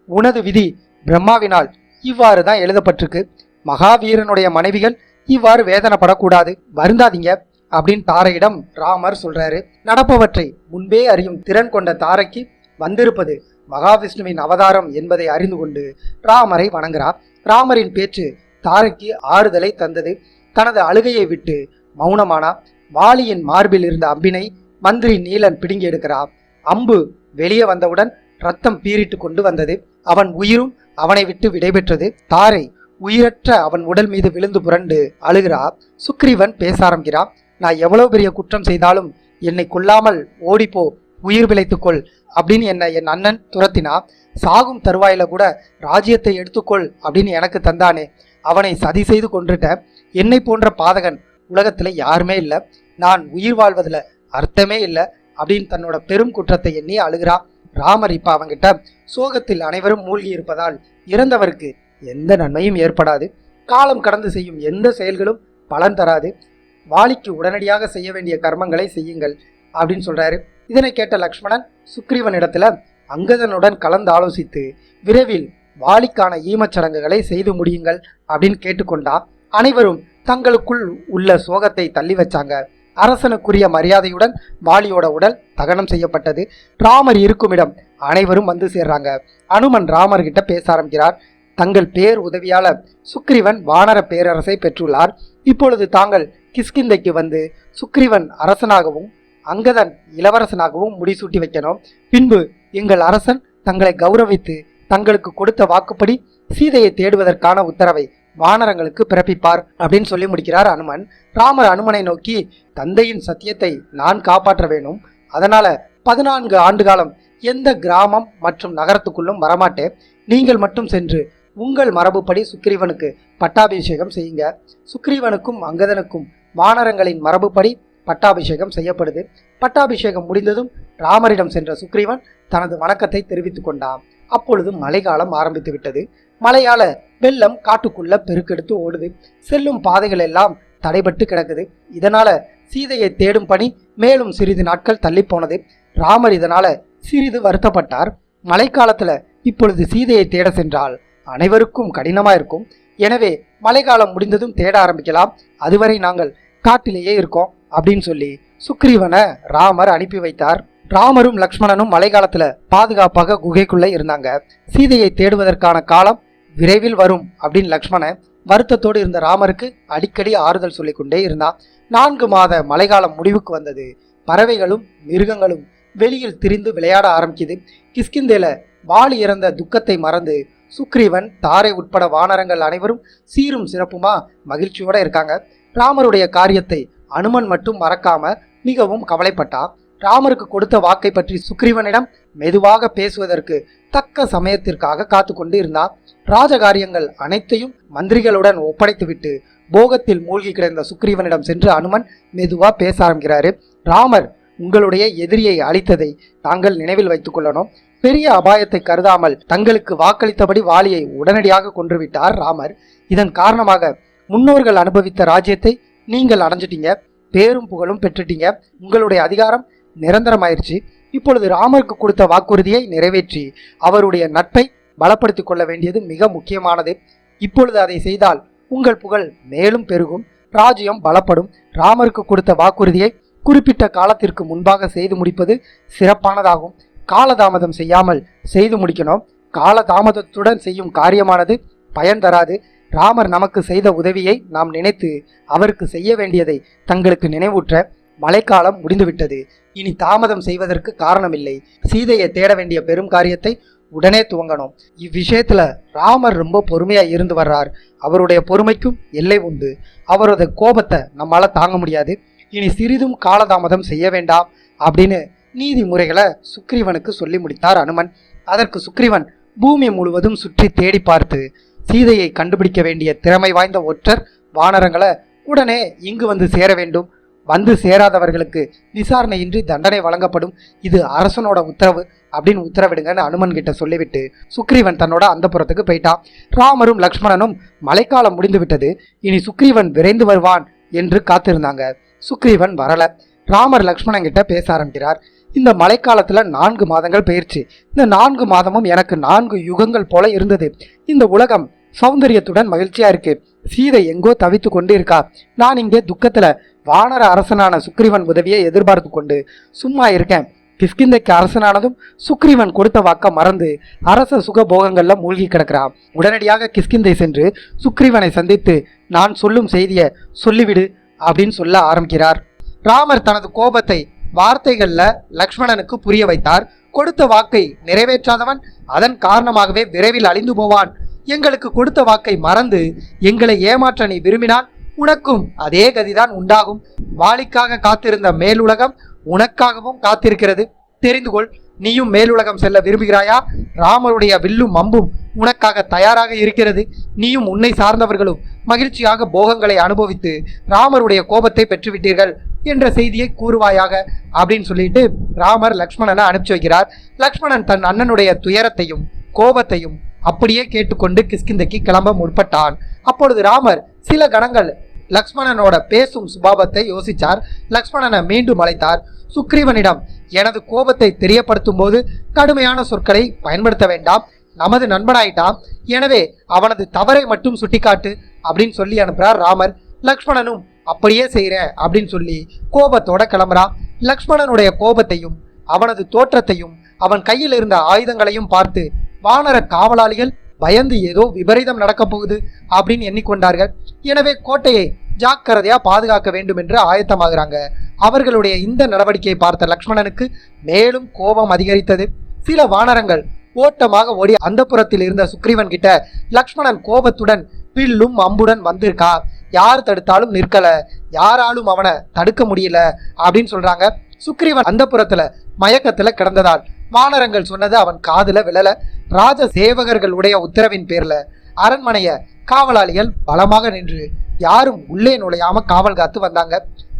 உனது விதி பிரம்மாவினால் இவ்வாறு தான் எழுதப்பட்டிருக்கு. மகாவீரனுடைய மனைவிகள் இவ்வாறு வேதனைப்படக்கூடாது, வருந்தாதீங்க அப்படின்னு தாரையிடம் ராமர் சொல்றாரு. நடப்பவற்றை முன்பே அறியும் திறன் கொண்ட தாரைக்கு வந்திருப்பது மகாவிஷ்ணுவின் அவதாரம் என்பதை அறிந்து கொண்டு ராமரை வணங்குறார். ராமரின் பேச்சு தாரைக்கு ஆறுதலை தந்தது. தனது அழுகையை விட்டு மௌனமானா. வாலியின் மார்பில் இருந்த அம்பினை மந்திரி நீலன் பிடுங்கி எடுக்கிறார். அம்பு வெளியே வந்தவுடன் ரத்தம் பீறிட்டு கொண்டு வந்தது. அவன் உயிரும் அவனை விட்டு விடைபெற்றது. தாரை உயிரற்ற அவன் உடல் மீது விழுந்து புரண்டு அழுகிறார். சுக்ரீவன் பேச ஆரம்பிக்கிறான். நான் எவ்வளவு பெரிய குற்றம் செய்தாலும் என்னை கொல்லாமல் ஓடிப்போ, உயிர் பிழைத்துக்கொள் அப்படின்னு என் அண்ணன் துரத்தினா. சாகும் தருவாயில கூட ராஜ்யத்தை எடுத்துக்கொள் அப்படின்னு எனக்கு தந்தானே, அவனை சதி செய்து கொன்றுட்டேன். என்னை போன்ற பாதகன் உலகத்துல யாருமே இல்லை. நான் உயிர் வாழ்வதில் அர்த்தமே இல்லை அப்படின்னு தன்னோட பெரும் குற்றத்தை எண்ணி அழுகிறான். ராமர் இப்ப அவங்கிட்ட சோகத்தில் அனைவரும் மூழ்கி இருப்பதால் இறந்தவருக்கு எந்த நன்மையும் ஏற்படாது. காலம் கடந்து செய்யும் எந்த செயல்களும் பலன் தராது. வாலிக்கு உடனடியாக செய்ய வேண்டிய கர்மங்களை செய்யுங்கள் அப்படின்னு சொல்றாரு. இதனை கேட்ட லக்ஷ்மணன் சுக்ரீவனிடத்துல அங்கதனுடன் கலந்து ஆலோசித்து விரைவில் வாலிக்கான ஈமச்சடங்குகளை செய்து முடியுங்கள் அப்படின்னு கேட்டுக்கொண்டா. அனைவரும் தங்களுக்குள் உள்ள சோகத்தை தள்ளி வச்சாங்க. அரசனுக்குரிய மரியாதையுடன் வாலியோட உடல் தகனம் செய்யப்பட்டது. ராமர் இருக்குமிடம் அனைவரும் வந்து சேர்றாங்க. அனுமன் ராமர்கிட்ட பேச ஆரம்பிக்கிறார். தங்கள் பேர் உதவியால சுக்ரீவன் வானர பேரரசை பெற்றுள்ளார். இப்பொழுது தாங்கள் கிஷ்கிந்தைக்கு வந்து சுக்ரீவன் அரசனாகவும் அங்கதன் இளவரசனாகவும் முடிசூட்டி வைக்கணும். பின்பு எங்கள் அரசன் தங்களை கௌரவித்து தங்களுக்கு கொடுத்த வாக்குப்படி சீதையை தேடுவதற்கான உத்தரவை வானரங்களுக்கு பிறப்பிப்பார் அப்படின்னு சொல்லி முடிக்கிறார் அனுமன். ராமர் அனுமனை நோக்கி, தந்தையின் சத்தியத்தை நான் காப்பாற்ற வேணும். அதனால 14 ஆண்டு காலம் எந்த கிராமம் மற்றும் நகரத்துக்குள்ளும் வரமாட்டேன். நீங்கள் மட்டும் சென்று உங்கள் மரபுப்படி சுக்ரீவனுக்கு பட்டாபிஷேகம் செய்யுங்க. சுக்ரீவனுக்கும் அங்கதனுக்கும் வானரங்களின் மரபுப்படி பட்டாபிஷேகம் செய்யப்படுது. பட்டாபிஷேகம் முடிந்ததும் ராமரிடம் சென்ற சுக்ரீவன் தனது வணக்கத்தை தெரிவித்துக் கொண்டான். அப்பொழுது மழைக்காலம் ஆரம்பித்து விட்டது. மழையால வெள்ளம் காட்டுக்குள்ள பெருக்கெடுத்து ஓடுது. செல்லும் பாதைகள் எல்லாம் தடைபட்டு கிடக்குது. இதனால சீதையை தேடும் பணி மேலும் சிறிது நாட்கள் தள்ளி போனது. ராமர் இதனால சிறிது வருத்தப்பட்டார். மழைக்காலத்துல இப்பொழுது சீதையை தேட சென்றால் அனைவருக்கும் கடினமா இருக்கும். எனவே மழைக்காலம் முடிந்ததும் தேட ஆரம்பிக்கலாம். அதுவரை நாங்கள் காட்டிலேயே இருக்கோம் அப்படின்னு சொல்லி சுக்ரீவனை ராமர் அனுப்பி வைத்தார். ராமரும் லக்ஷ்மணனும் மழைக்காலத்துல பாதுகாப்பாக குகைக்குள்ள இருந்தாங்க. சீதையை தேடுவதற்கான காலம் விரைவில் வரும் அப்படின்னு லக்ஷ்மணன் வருத்தத்தோடு இருந்த ராமருக்கு அடிக்கடி ஆறுதல் சொல்லிக் கொண்டே இருந்தான். 4 மாத மழைக்காலம் முடிவுக்கு வந்தது. பறவைகளும் மிருகங்களும் வெளியில் திரிந்து விளையாட ஆரம்பிக்குது. கிஷ்கிந்தேல வாலி இறந்த துக்கத்தை மறந்து சுக்ரீவன், தாரை உட்பட வானரங்கள் அனைவரும் சீரும் சிறப்புமா மகிழ்ச்சியோட இருக்காங்க. ராமருடைய காரியத்தை அனுமன் மட்டும் மறக்காம மிகவும் கவலைப்பட்டான். ராமருக்கு கொடுத்த வாக்கை பற்றி சுக்ரீவனிடம் மெதுவாக பேசுவதற்கு தக்க சமயத்திற்காக காத்து கொண்டு இருந்தான். ராஜகாரியங்கள் அனைத்தையும் மந்திரிகளுடன் ஒப்படைத்துவிட்டு போகத்தில் மூழ்கி கிடந்த சுக்ரீவனிடம் சென்று அனுமன் மெதுவா பேச ஆரம்பிக்கிறாரு. ராமர், உங்களுடைய எதிரியை அழித்ததை தாங்கள் நினைவில் வைத்துக் கொள்ளணும். பெரிய அபாயத்தை கருதாமல் தங்களுக்கு வாக்களித்தபடி வாலியை உடனடியாக கொன்றுவிட்டார் ராமர். இதன் காரணமாக முன்னோர்கள் அனுபவித்த ராஜ்யத்தை நீங்கள் அடைஞ்சிட்டீங்க, பேரும் புகழும் பெற்றுட்டீங்க. உங்களுடைய அதிகாரம் நிரந்தரமாயிருச்சு. இப்பொழுது ராமருக்கு கொடுத்த வாக்குறுதியை நிறைவேற்றி அவருடைய நட்பை பலப்படுத்திக் கொள்ள வேண்டியது மிக முக்கியமானது. இப்பொழுது அதை செய்தால் உங்கள் புகழ் மேலும் பெருகும், ராஜ்யம் பலப்படும். ராமருக்கு கொடுத்த வாக்குறுதியை குறிப்பிட்ட காலத்திற்கு முன்பாக செய்து முடிப்பது சிறப்பானதாகும். காலதாமதம் செய்யாமல் செய்து முடிக்கணும். காலதாமதத்துடன் செய்யும் காரியமானது பயன் தராது. ராமர் நமக்கு செய்த உதவியை நாம் நினைத்து அவருக்கு செய்ய வேண்டியதை தங்களுக்கு நினைவூற்ற மழைக்காலம் முடிந்துவிட்டது. இனி தாமதம் செய்வதற்கு காரணமில்லை. சீதையை தேட வேண்டிய பெரும் காரியத்தை உடனே துவங்கணும். இவ்விஷயத்துல ராமர் ரொம்ப பொறுமையா இருந்து வர்றார். அவருடைய பொறுமைக்கும் எல்லை உண்டு. அவரது கோபத்தை நம்மால தாங்க முடியாது. இனி சிறிதும் காலதாமதம் செய்ய வேண்டாம் அப்படின்னு நீதிமுறைகளை சுக்ரீவனுக்கு சொல்லி முடித்தார் அனுமன். அதற்கு சுக்ரீவன் பூமி முழுவதும் சுற்றி தேடி பார்த்து சீதையை கண்டுபிடிக்க வேண்டிய திறமை வாய்ந்த ஒற்றர் வானரங்களை உடனே இங்கு வந்து சேர வேண்டும். வந்து சேராதவர்களுக்கு விசாரணையின்றி தண்டனை வழங்கப்படும். இது அரசனோட உத்தரவு அப்படின்னு உத்தரவிடுங்கன்னு அனுமன் கிட்ட சொல்லிவிட்டு சுக்ரீவன் தன்னோட அந்தப்புறத்துக்கு போயிட்டான். ராமரும் லக்ஷ்மணனும் மழைக்காலம் முடிந்து விட்டது. இனி சுக்ரீவன் விரைந்து வருவான் என்று காத்திருந்தாங்க. சுக்ரீவன் வரல. ராமர் லக்ஷ்மணன் கிட்ட பேச ஆரம்பிக்கிறார். இந்த மழைக்காலத்துல 4 மாதங்கள் போயிருச்சு. இந்த 4 மாதமும் எனக்கு 4 யுகங்கள் போல இருந்தது. இந்த உலகம் சௌந்தரியத்துடன் மகிழ்ச்சியா இருக்கு. சீதை எங்கோ தவித்து கொண்டு இருக்கா. நான் இங்கே துக்கத்துல வானர அரசனான சுக்ரீவன் உதவியை எதிர்பார்த்து கொண்டு சும்மா இருக்கேன். கிஷ்கிந்தைக்கு அரசனானதும் சுக்ரீவன் கொடுத்த வாக்க மறந்து அரச சுக போகங்கள்ல மூழ்கி கிடக்கிறான். உடனடியாக கிஷ்கிந்தை சென்று சுக்ரீவனை சந்தித்து நான் சொல்லும் செய்தியை சொல்லிவிடு அப்படின்னு சொல்ல ஆரம்பிக்கிறார். ராமர் தனது கோபத்தை வார்த்தைகள்ல லக்ஷ்மணனுக்கு புரிய வைத்தார். கொடுத்த வாக்கை நிறைவேற்றாதவன் அதன் காரணமாகவே விரைவில் அழிந்து போவான். எங்களுக்கு கொடுத்த வாக்கை மறந்து எங்களை ஏமாற்ற நீ விரும்பினால் உனக்கும் அதே கதிதான் உண்டாகும். வாளிக்காக காத்திருந்த மேலுலகம் உனக்காகவும் காத்திருக்கிறது. தெரிந்து கொள். நீயும் மேலுலகம் செல்ல விரும்புகிறாயா? ராமருடைய வில்லும் அம்பும் உனக்காக தயாராக இருக்கிறது. நீயும் உன்னை சார்ந்தவர்களும் மகிழ்ச்சியாக போகங்களை அனுபவித்து ராமருடைய கோபத்தை பெற்றுவிட்டீர்கள் என்ற செய்தியை கூறுவாயாக அப்படின்னு சொல்லிட்டு ராமர் லக்ஷ்மணனை அனுப்பிச்சு வைக்கிறார். லக்ஷ்மணன் தன் அண்ணனுடைய துயரத்தையும் கோபத்தையும் அப்படியே கேட்டுக்கொண்டு கிஷ்கிந்தைக்கு கிளம்ப முற்பட்டான். அப்பொழுது ராமர் சில கணங்கள் லக்ஷ்மணனோட பேசும் சுபாவத்தை யோசிச்சார். லக்ஷ்மணனை மீண்டும் அழைத்தார். சுக்ரீவனிடம் எனது கோபத்தை தெரியப்படுத்தும் போது கடுமையான சொற்களை பயன்படுத்த வேண்டாம். நமது நண்பனாயிட்டான். எனவே அவனது தவறை மட்டும் சுட்டிக்காட்டு அப்படின்னு சொல்லி அனுப்புறார் ராமர். லக்ஷ்மணனும் அப்படியே செய்யறேன் அப்படின்னு சொல்லி கோபத்தோட கிளம்புறான். லக்ஷ்மணனுடைய கோபத்தையும் அவனது தோற்றத்தையும் அவன் கையில் இருந்த ஆயுதங்களையும் பார்த்து வானர காவலாளிகள் பயந்து ஏதோ விபரீதம் நடக்க போகுது அப்படின்னு எண்ணிக்கொண்டார்கள். எனவே கோட்டையை ஜாக்கிரதையா பாதுகாக்க வேண்டும் என்று ஆயத்தமாகிறாங்க. அவர்களுடைய இந்த நடவடிக்கையை பார்த்த லக்ஷ்மணனுக்கு மேலும் கோபம் அதிகரித்தது. சில வானரங்கள் ஓட்டமாக ஓடி அந்த புறத்தில் இருந்த சுக்ரீவன் கிட்ட லக்ஷ்மணன் கோபத்துடன் வில்லும் அம்புடன் வந்திருக்கா, யார் தடுத்தாலும் நிற்கல, யாராலும் அவனை தடுக்க முடியல அப்படின்னு சொல்றாங்க. சுக்ரீவன் அந்த புறத்துல மயக்கத்துல கிடந்ததால் வானரங்கள் சொன்னது அவன் காதுல விழல. ராஜ சேவகர்களுடைய உத்தரவின் பேர்ல அரண்மனைய காவலாளிகள் பலமாக நின்று யாரும் உள்ளே நுழையாம காவல் காத்து வந்தாங்க.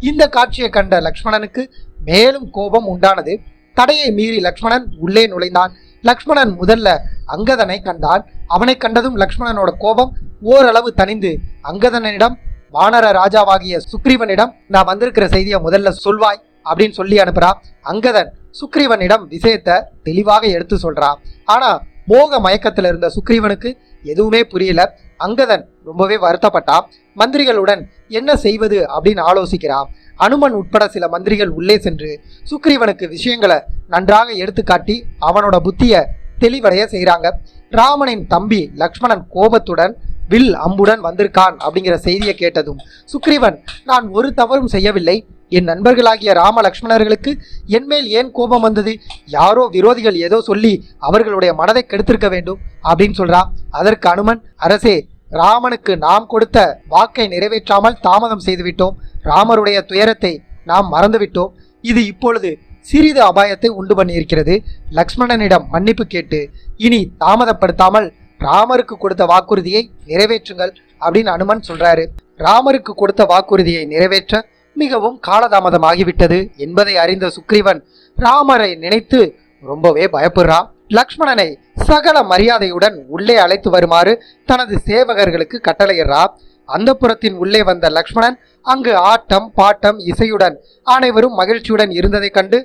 இந்த காட்சியை கண்ட லக்ஷ்மணனுக்கு மேலும் கோபம் உண்டானது. தடையை மீறி லக்ஷ்மணன் உள்ளே நுழைந்தான். லக்ஷ்மணன் முதல்ல அங்கதனை கண்டான். அவனை கண்டதும் லக்ஷ்மணனோட கோபம் ஓரளவு தணிந்து அங்கதனிடம் வானர ராஜாவாகிய சுக்ரீவனிடம் நான் வந்திருக்கிற செய்தியை முதல்ல சொல்வாய் அப்படின்னு சொல்லி அனுப்புறா. அங்கதன் சுக்ரீவனிடம் விஷயத்தை தெளிவாக எடுத்து சொல்றா. ஆனா மோக மயக்கத்துல இருந்த சுக்ரீவனுக்கு எதுவுமே புரியல. அங்கதன் ரொம்பவே வருத்தப்பட்டான். மந்திரிகளுடன் என்ன செய்வது அப்படின்னு ஆலோசிக்கிறான். அனுமன் உட்பட சில மந்திரிகள் உள்ளே சென்று சுக்ரீவனுக்கு விஷயங்களை நன்றாக எடுத்து காட்டி அவனோட புத்திய தெளிவடைய செய்கிறாங்க. ராமனின் தம்பி லக்ஷ்மணன் கோபத்துடன் வில் அம்புடன் வந்திருக்கான் அப்படிங்கிற செய்தியை கேட்டதும் சுக்ரீவன், நான் ஒரு தவறும் செய்யவில்லை, என் நண்பர்களாகிய ராம லக்ஷ்மணர்களுக்கு என்மேல் ஏன் கோபம் வந்தது? யாரோ விரோதிகள் ஏதோ சொல்லி அவர்களுடைய மனதை கெடுத்திருக்க வேண்டும் அப்படின்னு சொல்றா. அதற்கு அனுமன், அரசே, ராமனுக்கு நாம் கொடுத்த வாக்கை நிறைவேற்றாமல் தாமதம் செய்துவிட்டோம். ராமருடைய துயரத்தை நாம் மறந்துவிட்டோம். இது இப்பொழுது சிறிது அபாயத்தை உண்டு பண்ணியிருக்கிறது. லக்ஷ்மணனிடம் மன்னிப்பு கேட்டு இனி தாமதப்படுத்தாமல் ராமருக்கு கொடுத்த வாக்குறுதியை நிறைவேற்றுங்கள் அப்படின்னு அனுமன் சொல்றாரு. ராமருக்கு கொடுத்த வாக்குறுதியை நிறைவேற்ற மிகவும் காலதாமதமாகிவிட்டது என்பதை அறிந்த சுக்ரீவன் ராமரை நினைத்து ரொம்பவே பயப்படுறான். லக்ஷ்மணனை சகல மரியாதையுடன் உள்ளே அழைத்து வருமாறு தனது சேவகர்களுக்கு கட்டளையிடுறார். அந்த புறத்தின் உள்ளே வந்த லக்ஷ்மணன் அங்கு ஆட்டம் பாட்டம் இசையுடன் அனைவரும் மகிழ்ச்சியுடன் இருந்ததை கண்டு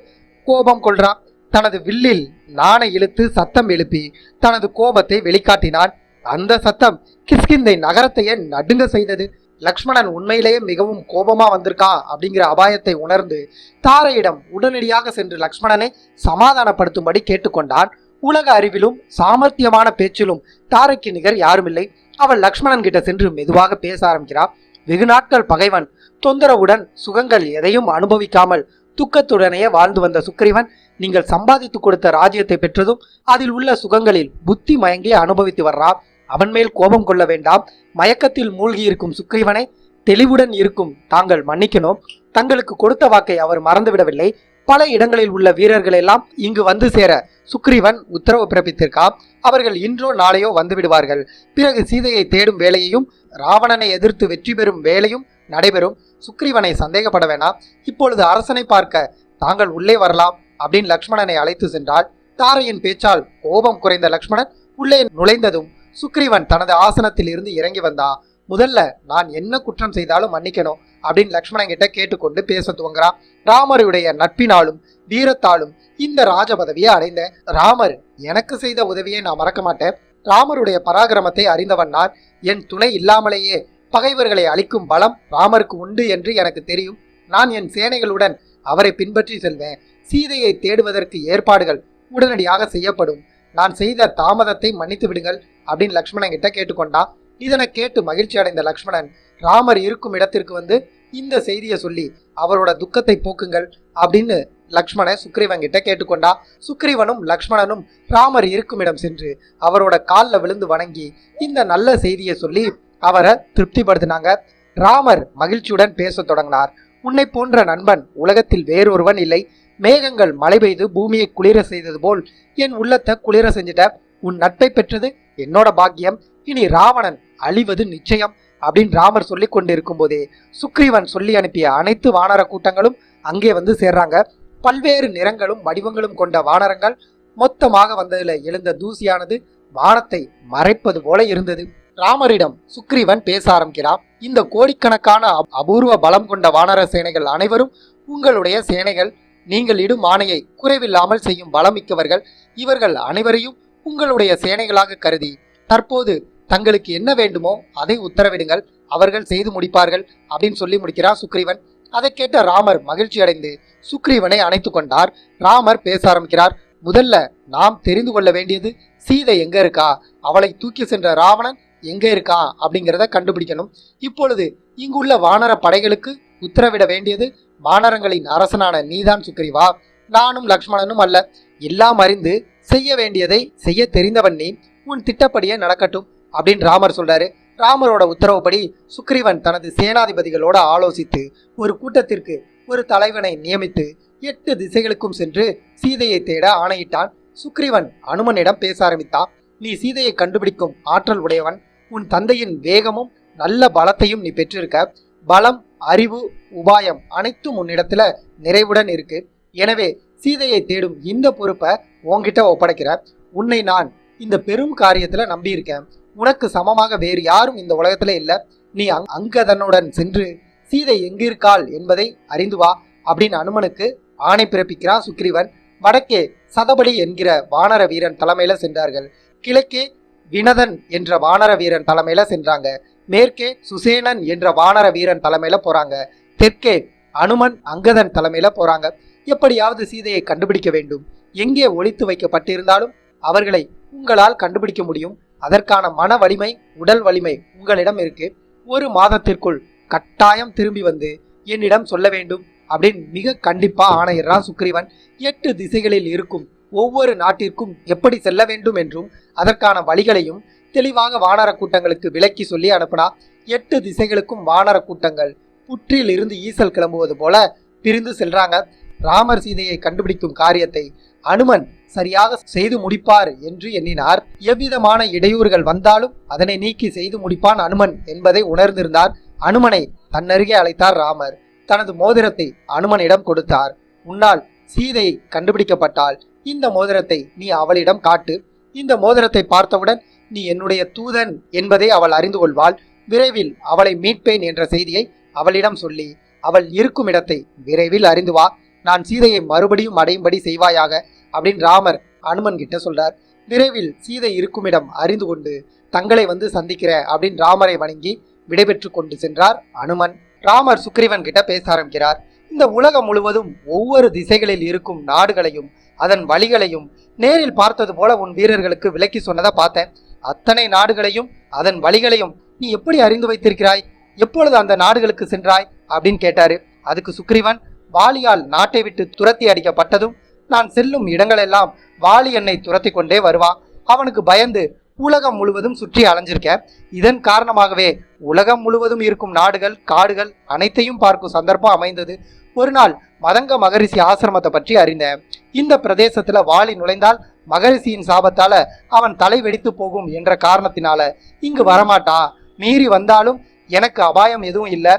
கோபம் கொள்றான். தனது வில்லில் நாணை இழுத்து சத்தம் எழுப்பி தனது கோபத்தை வெளிக்காட்டினான். அந்த சத்தம் கிஷ்கிந்தை நகரத்தையே நடுங்க செய்தது. லக்ஷ்மணன் உண்மையிலேயே மிகவும் கோபமா வந்திருக்கான் அப்படிங்கிற அபாயத்தை உணர்ந்து தாரையிடம் உடனடியாக சென்று லக்ஷ்மணனை சமாதானப்படுத்தும்படி கேட்டுக்கொண்டான். உலக அறிவிலும் சாமர்த்தியமான பேச்சிலும் தாரைக்கு நிகர் யாருமில்லை. அவள் லக்ஷ்மணன் கிட்ட சென்று மெதுவாக பேச ஆரம்பிக்கிறாள். வெகு நாட்கள் பகைவன் தொந்தரவுடன் சுகங்கள் எதையும் அனுபவிக்காமல் துக்கத்துடனேயே வாழ்ந்து வந்த சுக்ரீவன் நீங்கள் சம்பாதித்து கொடுத்த ராஜ்யத்தை பெற்றதும் அதில் உள்ள சுகங்களில் புத்தி மயங்கி அனுபவித்து வர்றான். அவன் மேல் கோபம் கொள்ள வேண்டாம். மயக்கத்தில் மூழ்கி இருக்கும் சுக்ரீவனை தெளிவுடன் இருக்கும் தாங்கள் மன்னிக்கணும். தங்களுக்கு கொடுத்த வாக்கை அவர் மறந்துவிடவில்லை. பல இடங்களில் உள்ள வீரர்கள் எல்லாம் இங்கு வந்து சேர சுக்ரீவன் உத்தரவு பிறப்பித்திருக்கான். அவர்கள் இன்றோ நாளையோ வந்து விடுவார்கள். பிறகு சீதையை தேடும் வேலையையும் ராவணனை எதிர்த்து வெற்றி பெறும் வேலையும் நடைபெறும். சுக்ரீவனை சந்தேகப்பட வேணாம். இப்பொழுது அரசனை பார்க்க தாங்கள் உள்ளே வரலாம் அப்படின்னு லக்ஷ்மணனை அழைத்து சென்றாள். தாரையின் பேச்சால் கோபம் குறைந்த லக்ஷ்மணன் உள்ளே நுழைந்ததும் சுக்ரீவன் தனது ஆசனத்தில் இருந்து இறங்கி வந்தா. முதல்ல நான் என்ன குற்றம் செய்தாலும் மன்னிக்கணும் அப்படின்னு லக்ஷ்மணன் கிட்ட கேட்டுக்கொண்டு பேச துவங்குறான். ராமருடைய நட்பினாலும் வீரத்தாலும் இந்த ராஜ பதவியை அடைந்த ராமர் எனக்கு செய்த உதவியை நான் மறக்க மாட்டேன். ராமருடைய பராக்கிரமத்தை அறிந்தவன் நான். என் துணை இல்லாமலேயே பகைவர்களை அழிக்கும் பலம் ராமருக்கு உண்டு என்று எனக்கு தெரியும். நான் என் சேனைகளுடன் அவரை பின்பற்றி செல்வேன். சீதையை தேடுவதற்கு ஏற்பாடுகள் உடனடியாக செய்யப்படும். நான் செய்த தாமதத்தை மன்னித்து விடுங்கள் அப்படின்னு லக்ஷ்மணன் கிட்ட கேட்டுக்கொண்டான். இதனை கேட்டு மகிழ்ச்சி அடைந்த லக்ஷ்மணன் ராமர் இருக்கும் இடத்திற்கு வந்து இந்த செய்தியை சொல்லி அவரோட துக்கத்தை போக்குங்கள் அப்படின்னு லக்ஷ்மணன் சுக்ரீவன் கிட்ட கேட்டுக்கொண்டா. சுக்ரீவனும் லக்ஷ்மணனும் ராமர் இருக்கும் இடம் சென்று அவரோட காலில் விழுந்து வணங்கி இந்த நல்ல செய்தியை சொல்லி அவரை திருப்திப்படுத்தினாங்க. ராமர் மகிழ்ச்சியுடன் பேச தொடங்கினார். உன்னை போன்ற நண்பன் உலகத்தில் வேறொருவன் இல்லை. மேகங்கள் மழை பெய்து பூமியை குளிர செய்தது போல் என் உள்ளத்தை குளிர செஞ்சிட்ட. உன் நட்பை பெற்றது என்னோட பாக்கியம். இனி ராவணன் அழிவது நிச்சயம் அப்படின்னு ராமர் சொல்லி கொண்டு இருக்கும் போதே சுக்ரீவன் சொல்லி அனுப்பிய அனைத்து வானர கூட்டங்களும் அங்கே வந்து சேர்றாங்க. பல்வேறு நிறங்களும் வடிவங்களும் கொண்ட வானரங்கள் மொத்தமாக வந்ததுல எழுந்த தூசியானது வானத்தை மறைப்பது போல இருந்தது. ராமரிடம் சுக்ரீவன் பேச ஆரம்பிக்கிறான். இந்த கோடிக்கணக்கான அபூர்வ பலம் கொண்ட வானர சேனைகள் அனைவரும் உங்களுடைய சேனைகள். நீங்கள் இடும் ஆணையை குறைவில்லாமல் செய்யும் பலம் மிக்கவர்கள். இவர்கள் அனைவரையும் உங்களுடைய சேனைகளாக கருதி தற்போது தங்களுக்கு என்ன வேண்டுமோ அதை உத்தரவிடுங்கள். அவர்கள் செய்து முடிப்பார்கள் அப்படின்னு சொல்லி முடிக்கிறார் சுக்ரீவன். அதை கேட்ட ராமர் மகிழ்ச்சி அடைந்து சுக்ரீவனை அணைத்து கொண்டார். ராமர் பேச ஆரம்பிக்கிறார். முதல்ல நாம் தெரிந்து கொள்ள வேண்டியது சீதை எங்க இருக்கா, அவளை தூக்கி சென்ற ராவணன் எங்க இருக்கா அப்படிங்கிறத கண்டுபிடிக்கணும். இப்பொழுது இங்குள்ள வானர படைகளுக்கு உத்தரவிட வேண்டியது வானரங்களின் அரசனான நீதான் சுக்ரீவா. நானும் லக்ஷ்மணனும் அல்ல. எல்லாம் அறிந்து செய்ய வேண்டியதை செய்ய தெரிந்தவன் நீ. உன் திட்டப்படியே நடக்கட்டும் அப்படின்னு ராமர் சொல்றாரு. ராமரோட உத்தரவுப்படி சுக்ரீவன் தனது சேனாதிபதிகளோட ஆலோசித்து ஒரு கூட்டத்திற்கு ஒரு தலைவனை நியமித்து 8 திசைகளுக்கும் சென்று சீதையை தேட ஆணையிட்டான். சுக்ரீவன் அனுமனிடம் பேச ஆரம்பித்தான். நீ சீதையை கண்டுபிடிக்கும் ஆற்றல் உடையவன். உன் தந்தையின் வேகமும் நல்ல பலத்தையும் நீ பெற்றிருக்க. பலம், அறிவு, உபாயம் அனைத்தும் உன்னிடத்துல நிறைவுடன் இருக்கு. எனவே சீதையை தேடும் இந்த பொறுப்பை உன்கிட்ட ஒப்படைக்கிற. உன்னை நான் இந்த பெரும் காரியத்துல நம்பியிருக்கேன். உனக்கு சமமாக வேறு யாரும் இந்த உலகத்துல இல்லை. நீ அங்கதனுடன் சென்று சீதை எங்கிருக்காள் என்பதை அறிந்து வா அப்படின்னு அனுமனுக்கு ஆணை பிறப்பிக்கிறான் சுக்ரீவன். வடக்கே சதபடி என்கிற வானர வீரன் தலைமையில சென்றார்கள். கிழக்கே வினதன் என்ற வானர வீரன் தலைமையில சென்றாங்க. மேற்கே சுசேனன் என்ற வானர வீரன் தலைமையில போறாங்க. தெற்கே அனுமன் அங்கதன் தலைமையில போறாங்க. எப்படியாவது சீதையை கண்டுபிடிக்க வேண்டும். எங்கே ஒளித்து வைக்கப்பட்டிருந்தாலும் அவர்களை உங்களால் கண்டுபிடிக்க முடியும். அதற்கான மன வலிமை, உடல் வலிமை உங்களிடம் இருக்கு. 1 மாதத்திற்குள் கட்டாயம் திரும்பி வந்து என்னிடம் சொல்ல வேண்டும் அப்படின்னு மிக கண்டிப்பா ஆணையிடுறான் சுக்ரீவன். 8 திசைகளில் இருக்கும் ஒவ்வொரு நாட்டிற்கும் எப்படி செல்ல வேண்டும் என்றும் அதற்கான வழிகளையும் தெளிவாக வானர கூட்டங்களுக்கு விளக்கி சொல்லி அனுப்பினா. 8 திசைகளுக்கும் வானர கூட்டங்கள் புற்றில் இருந்து ஈசல் கிளம்புவது போல பிரிந்து செல்றாங்க. ராமர் சீதையை கண்டுபிடிக்கும் காரியத்தை அனுமன் சரியாக செய்து முடிப்பார் என்று எண்ணினார். எவ்விதமான இடையூறுகள் வந்தாலும் அதனை நீக்கி செய்து முடிப்பான் அனுமன் என்பதை உணர்ந்திருந்தார். அனுமனை தன்னருகே அழைத்தார் ராமர். தனது மோதிரத்தை அனுமனிடம் கொடுத்தார். உன்னால் சீதை கண்டுபிடிக்கப்பட்டால் இந்த மோதிரத்தை நீ அவளிடம் காட்டு. இந்த மோதிரத்தை பார்த்தவுடன் நீ என்னுடைய தூதன் என்பதை அவள் அறிந்து கொள்வாள். விரைவில் அவளை மீட்பேன் என்ற செய்தியை அவளிடம் சொல்லி அவள் இருக்கும் இடத்தை விரைவில் அறிந்து வா. நான் சீதையை மறுபடியும் அடையும்படி செய்வாயாக அப்படின்னு ராமர் அனுமன் கிட்ட சொல்றார். விரைவில் சீதை இருக்கும் இடம் அறிந்து கொண்டு தங்களை வந்து சந்திக்கிற அப்படின்னு ராமரை வணங்கி விடைபெற்று கொண்டு சென்றார் அனுமன். ராமர் சுக்ரீவன் கிட்ட பேச ஆரம்பிக்கிறார். இந்த உலகம் முழுவதும் ஒவ்வொரு திசைகளில் இருக்கும் நாடுகளையும் அதன் வழிகளையும் நேரில் பார்த்தது போல உன் வீரர்களுக்கு விளக்கி சொன்னதை பார்த்தேன். அத்தனை நாடுகளையும் அதன் வழிகளையும் நீ எப்படி அறிந்து வைத்திருக்கிறாய்? எப்பொழுது அந்த நாடுகளுக்கு சென்றாய் அப்படின்னு கேட்டாரு. அதுக்கு சுக்ரீவன், வாலியால் நாட்டை விட்டு துரத்தி அடிக்கப்பட்டதும் நான் செல்லும் இடங்களெல்லாம் வாலி என்னை துரத்தி கொண்டே வருவான். அவனுக்கு பயந்து உலகம் முழுவதும் சுற்றி அலைஞ்சிருக்க. இதன் காரணமாகவே உலகம் முழுவதும் இருக்கும் நாடுகள், காடுகள் அனைத்தையும் பார்க்கும் சந்தர்ப்பம் அமைந்தது. ஒரு நாள் மதங்க மகரிஷி ஆசிரமத்தை பற்றி அறிந்தேன். இந்த பிரதேசத்துல வாலி நுழைந்தால் மகரிஷியின் சாபத்தால அவன் தலை வெடித்து போகும் என்ற காரணத்தினால இங்கு வரமாட்டான். மீறி வந்தாலும் எனக்கு அபாயம் எதுவும் இல்லை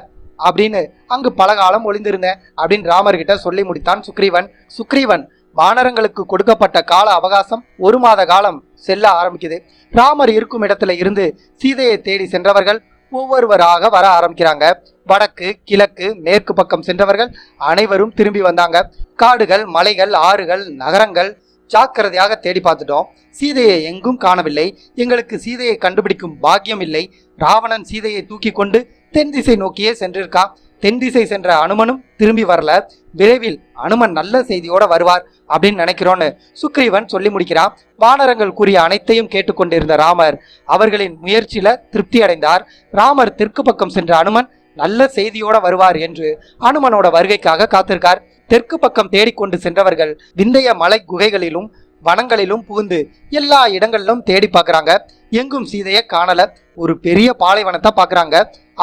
அப்படின்னு அங்கு பல காலம் ஒளிந்திருந்தேன் அப்படின்னு ராமர்கிட்ட சொல்லி முடித்தான் சுக்ரீவன். சுக்ரீவன் வானரங்களுக்கு கொடுக்கப்பட்ட கால அவகாசம் 1 மாத காலம் செல்ல ஆரம்பிக்குது. ராமர் இருக்கும் இடத்துல இருந்து சீதையை தேடி சென்றவர்கள் ஒவ்வொருவராக வர ஆரம்பிக்கிறாங்க. வடக்கு, கிழக்கு, மேற்கு பக்கம் சென்றவர்கள் அனைவரும் திரும்பி வந்தாங்க. காடுகள், மலைகள், ஆறுகள், நகரங்கள் ஜாக்கிரதையாக தேடி பார்த்துட்டோம். சீதையை எங்கும் காணவில்லை. எங்களுக்கு சீதையை கண்டுபிடிக்கும் பாக்கியம் இல்லை. ராவணன் சீதையை தூக்கி கொண்டு தென் திசை நோக்கியே சென்றிருக்கான். தென் திசை சென்ற அனுமனும் திரும்பி வரல. விரைவில் அனுமன் நல்ல செய்தியோட வருவார் அப்படின்னு நினைக்கிறோன்னு சுக்ரீவன் சொல்லி முடிக்கிறான். வானரங்கள் கூறிய அனைத்தையும் கேட்டுக்கொண்டிருந்த ராமர் அவர்களின் முயற்சியில திருப்தி அடைந்தார். ராமர் தெற்கு பக்கம் சென்ற அனுமன் நல்ல செய்தியோட வருவார் என்று அனுமனோட வருகைக்காக காத்திருக்கார். தெற்கு பக்கம் தேடிக்கொண்டு சென்றவர்கள் விந்தைய மலை குகைகளிலும் வனங்களிலும் புகுந்து எல்லா இடங்களிலும் தேடி பார்க்கறாங்க. எங்கும் சீதையை காணல. ஒரு பெரிய பாலைவனத்தை பார்க்கறாங்க.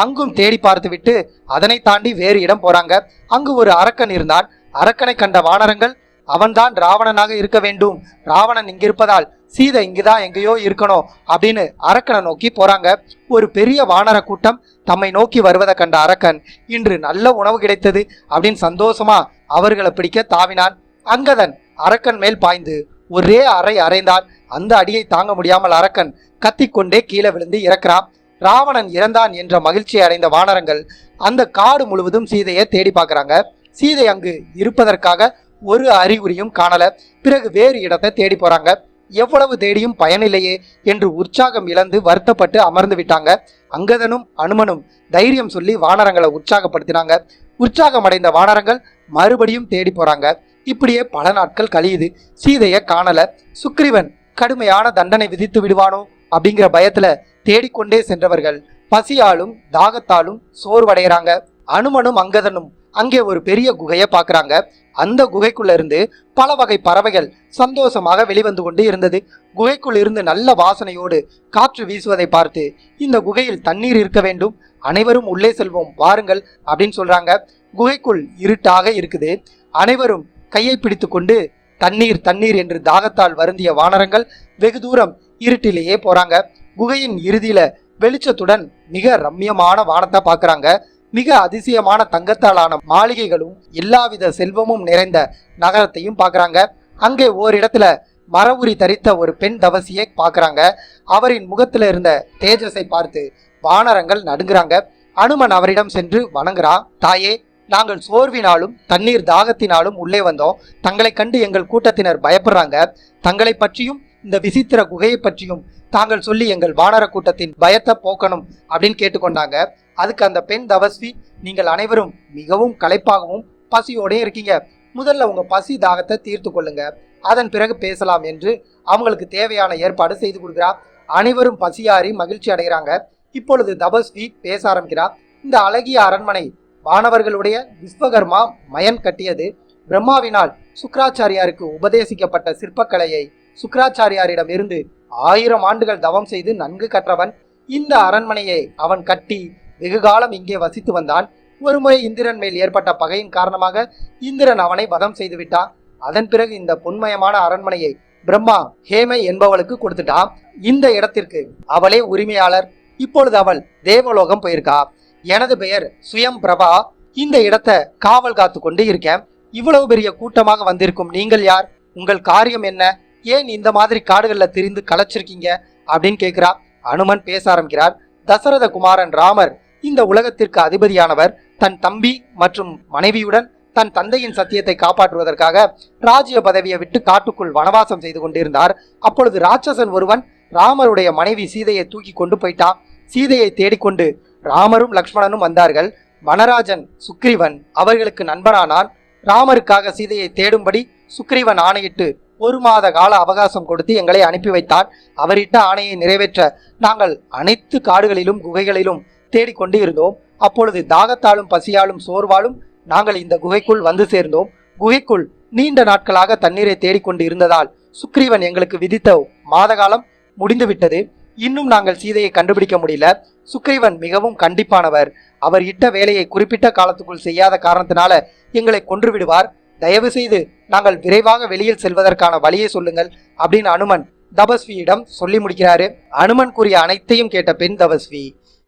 அங்கும் தேடி பார்த்து விட்டு அதனை தாண்டி வேறு இடம் போறாங்க. அங்கு ஒரு அரக்கன் இருந்தான். அரக்கனை கண்ட வானரங்கள் அவன்தான் ராவணனாக இருக்க வேண்டும், ராவணன் இங்கிருப்பதால் சீதை இங்குதான் எங்கேயோ இருக்கணும் அப்படின்னு அரக்கனை நோக்கி போறாங்க. ஒரு பெரிய வானர கூட்டம் தம்மை நோக்கி வருவதை கண்ட அரக்கன் இன்று நல்ல உணவு கிடைத்தது அப்படின்னு சந்தோஷமா அவர்களை பிடிக்க தாவினான். அங்கதன் அரக்கன் மேல் பாய்ந்து ஒரே அறைந்தான். அந்த அடியை தாங்க முடியாமல் அரக்கன் கத்திக்கொண்டே கீழே விழுந்து இறக்கிறான். ராவணன் இறந்தான் என்ற மகிழ்ச்சியை அடைந்த வானரங்கள் அந்த காடு முழுவதும் சீதையை தேடி பார்க்கறாங்க. சீதை அங்கு இருப்பதற்காக ஒரு அறிகுறியும் காணல. பிறகு வேறு இடத்தை தேடி போறாங்க. எவ்வளவு தேடியும் பயனில்லையே என்று உற்சாகம் இழந்து வருத்தப்பட்டு அமர்ந்து விட்டாங்க. அங்கதனும் அனுமனும் தைரியம் சொல்லி வானரங்களை உற்சாகப்படுத்தினாங்க. உற்சாகம் அடைந்த வானரங்கள் மறுபடியும் தேடி போறாங்க. இப்படியே பல நாட்கள் கழியுது. சீதையை காணல. சுக்ரீவன் கடுமையான தண்டனை விதித்து விடுவானோ அப்படிங்கிற பயத்துல தேடிக்கொண்டே சென்றவர்கள் பசியாலும் தாகத்தாலும் சோர்வடைகிறாங்க. அனுமனும் அங்கதனும் அங்கே ஒரு பெரிய குகையை பார்க்கறாங்க. அந்த குகைக்குள்ள இருந்து பல வகை பறவைகள் சந்தோஷமாக வெளிவந்து கொண்டு இருந்தது. குகைக்குள் இருந்து நல்ல வாசனையோடு காற்று வீசுவதை பார்த்து இந்த குகையில் தண்ணீர் இருக்க வேண்டும், அனைவரும் உள்ளே செல்வோம் வாருங்கள் அப்படின்னு சொல்றாங்க. குகைக்குள் இருட்டாக இருக்குது. அனைவரும் கையை பிடித்து கொண்டு தண்ணீர் தண்ணீர் என்று தாகத்தால் வருந்திய வானரங்கள் வெகு தூரம் இருட்டிலேயே போறாங்க. குகையின் இறுதியில வெளிச்சத்துடன் மிக ரம்யமான வானத்தை பார்க்கறாங்க. மிக அதிசயமான தங்கத்தாலான மாளிகைகளும் எல்லாவித செல்வமும் நிறைந்த நகரத்தையும் பார்க்கறாங்க. அங்கே ஓரிடத்துல மரவுரி தரித்த ஒரு பெண் தவசியை பார்க்கறாங்க. அவரின் முகத்துல இருந்த தேஜஸை பார்த்து வானரங்கள் நடுங்குறாங்க. அனுமன் அவரிடம் சென்று வணங்குறான். தாயே, நாங்கள் சோர்வினாலும் தண்ணீர் தாகத்தினாலும் உள்ளே வந்தோம். தங்களை கண்டு எங்கள் கூட்டத்தினர் பயப்படுறாங்க. தங்களை பற்றியும் இந்த விசித்திர குகையை பற்றியும் தாங்கள் சொல்லி எங்கள் வானர கூட்டத்தின் பயத்தை போக்கணும் அப்படின்னு கேட்டுக்கொண்டாங்க. அதுக்கு அந்த பெண் தபஸ்வி, நீங்கள் அனைவரும் மிகவும் களைப்பாகவும் பசியோடே இருக்கீங்க. முதல்ல உங்க பசி தாகத்தை தீர்த்து கொள்ளுங்க, அதன் பிறகு பேசலாம் என்று அவங்களுக்கு தேவையான ஏற்பாடு செய்து கொடுக்குறா. அனைவரும் பசியாறி மகிழ்ச்சி அடைகிறாங்க. இப்பொழுது தபஸ்வி பேச ஆரம்பிக்கிறார். இந்த அழகிய அரண்மனை வானவர்களுடைய விஸ்வகர்மா மயன் கட்டியது. பிரம்மாவினால் சுக்ராச்சாரியாருக்கு உபதேசிக்கப்பட்ட சிற்பக்கலையை சுக்ராச்சாரியாரிடம் இருந்து 1000 ஆண்டுகள் தவம் செய்து நன்கு கற்றவன். இந்த அரண்மனையை அவன் கட்டி வெகு காலம் இங்கே வசித்து வந்தான். ஒருமுறை இந்திரன் மேல் ஏற்பட்ட பகையின் காரணமாக இந்திரன் அவனை வதம் செய்து விட்டான். அதன் பிறகு இந்த பொன்மயமான அரண்மனையை பிரம்மா ஹேமை என்பவளுக்கு கொடுத்துட்டான். இந்த இடத்திற்கு அவளே உரிமையாளர். இப்பொழுது அவள் தேவலோகம் போயிருக்கா. எனது பெயர் சுயம் பிரபா. இந்த இடத்தை காவல் காத்து கொண்டு இருக்கேன். இவ்வளவு பெரிய கூட்டமாக வந்திருக்கும் நீங்கள் யார்? உங்கள் காரியம் என்ன? ஏன் இந்த மாதிரி காடுகள்ல திரிந்து களைச்சிருக்கீங்க அப்படின்னு கேட்கிறா. அனுமன் பேச ஆரம்பிக்கிறார். தசரத குமாரன் ராமர் இந்த உலகத்திற்கு அதிபதியானவர். தன் தம்பி மற்றும் மனைவியுடன் தன் தந்தையின் சத்தியத்தை காப்பாற்றுவதற்காக ராஜ்ய பதவியை விட்டு காட்டுக்குள் வனவாசம் செய்து கொண்டிருந்தார். அப்பொழுது ராட்சசன் ஒருவன் ராமருடைய மனைவி சீதையை தூக்கி கொண்டு போயிட்டான். சீதையை தேடிக்கொண்டு ராமரும் லக்ஷ்மணனும் வந்தார்கள். வனராஜன் சுக்ரீவன் அவர்களுக்கு நண்பனானான். ராமருக்காக சீதையை தேடும்படி சுக்ரீவன் ஆணையிட்டு 1 மாத கால அவகாசம் கொடுத்து எங்களை அனுப்பி வைத்தார். அவரிட்ட ஆணையை நிறைவேற்ற நாங்கள் அனைத்து காடுகளிலும் குகைகளிலும் தேடிக்கொண்டு இருந்தோம். அப்பொழுது தாகத்தாலும் பசியாலும் சோர்வாலும் நாங்கள் இந்த குகைக்குள் வந்து சேர்ந்தோம். குகைக்குள் நீண்ட நாட்களாக தண்ணீரை தேடிக்கொண்டு இருந்ததால் சுக்ரீவன் எங்களுக்கு விதித்த மாத காலம் முடிந்துவிட்டது. இன்னும் நாங்கள் சீதையை கண்டுபிடிக்க முடியல. சுக்ரீவன் மிகவும் கண்டிப்பானவர். அவர் இட்ட வேலையை குறிப்பிட்ட காலத்துக்குள் செய்யாத காரணத்தினால எங்களை கொன்று விடுவார். தயவு செய்து நாங்கள் விரைவாக வெளியில் செல்வதற்கான வழியை சொல்லுங்கள் அப்படின்னு அனுமன் தபஸ்வியிடம் சொல்லி முடிக்கிறாரு. அனுமன் கூறிய அனைத்தையும் கேட்ட பெண் தபஸ்வி,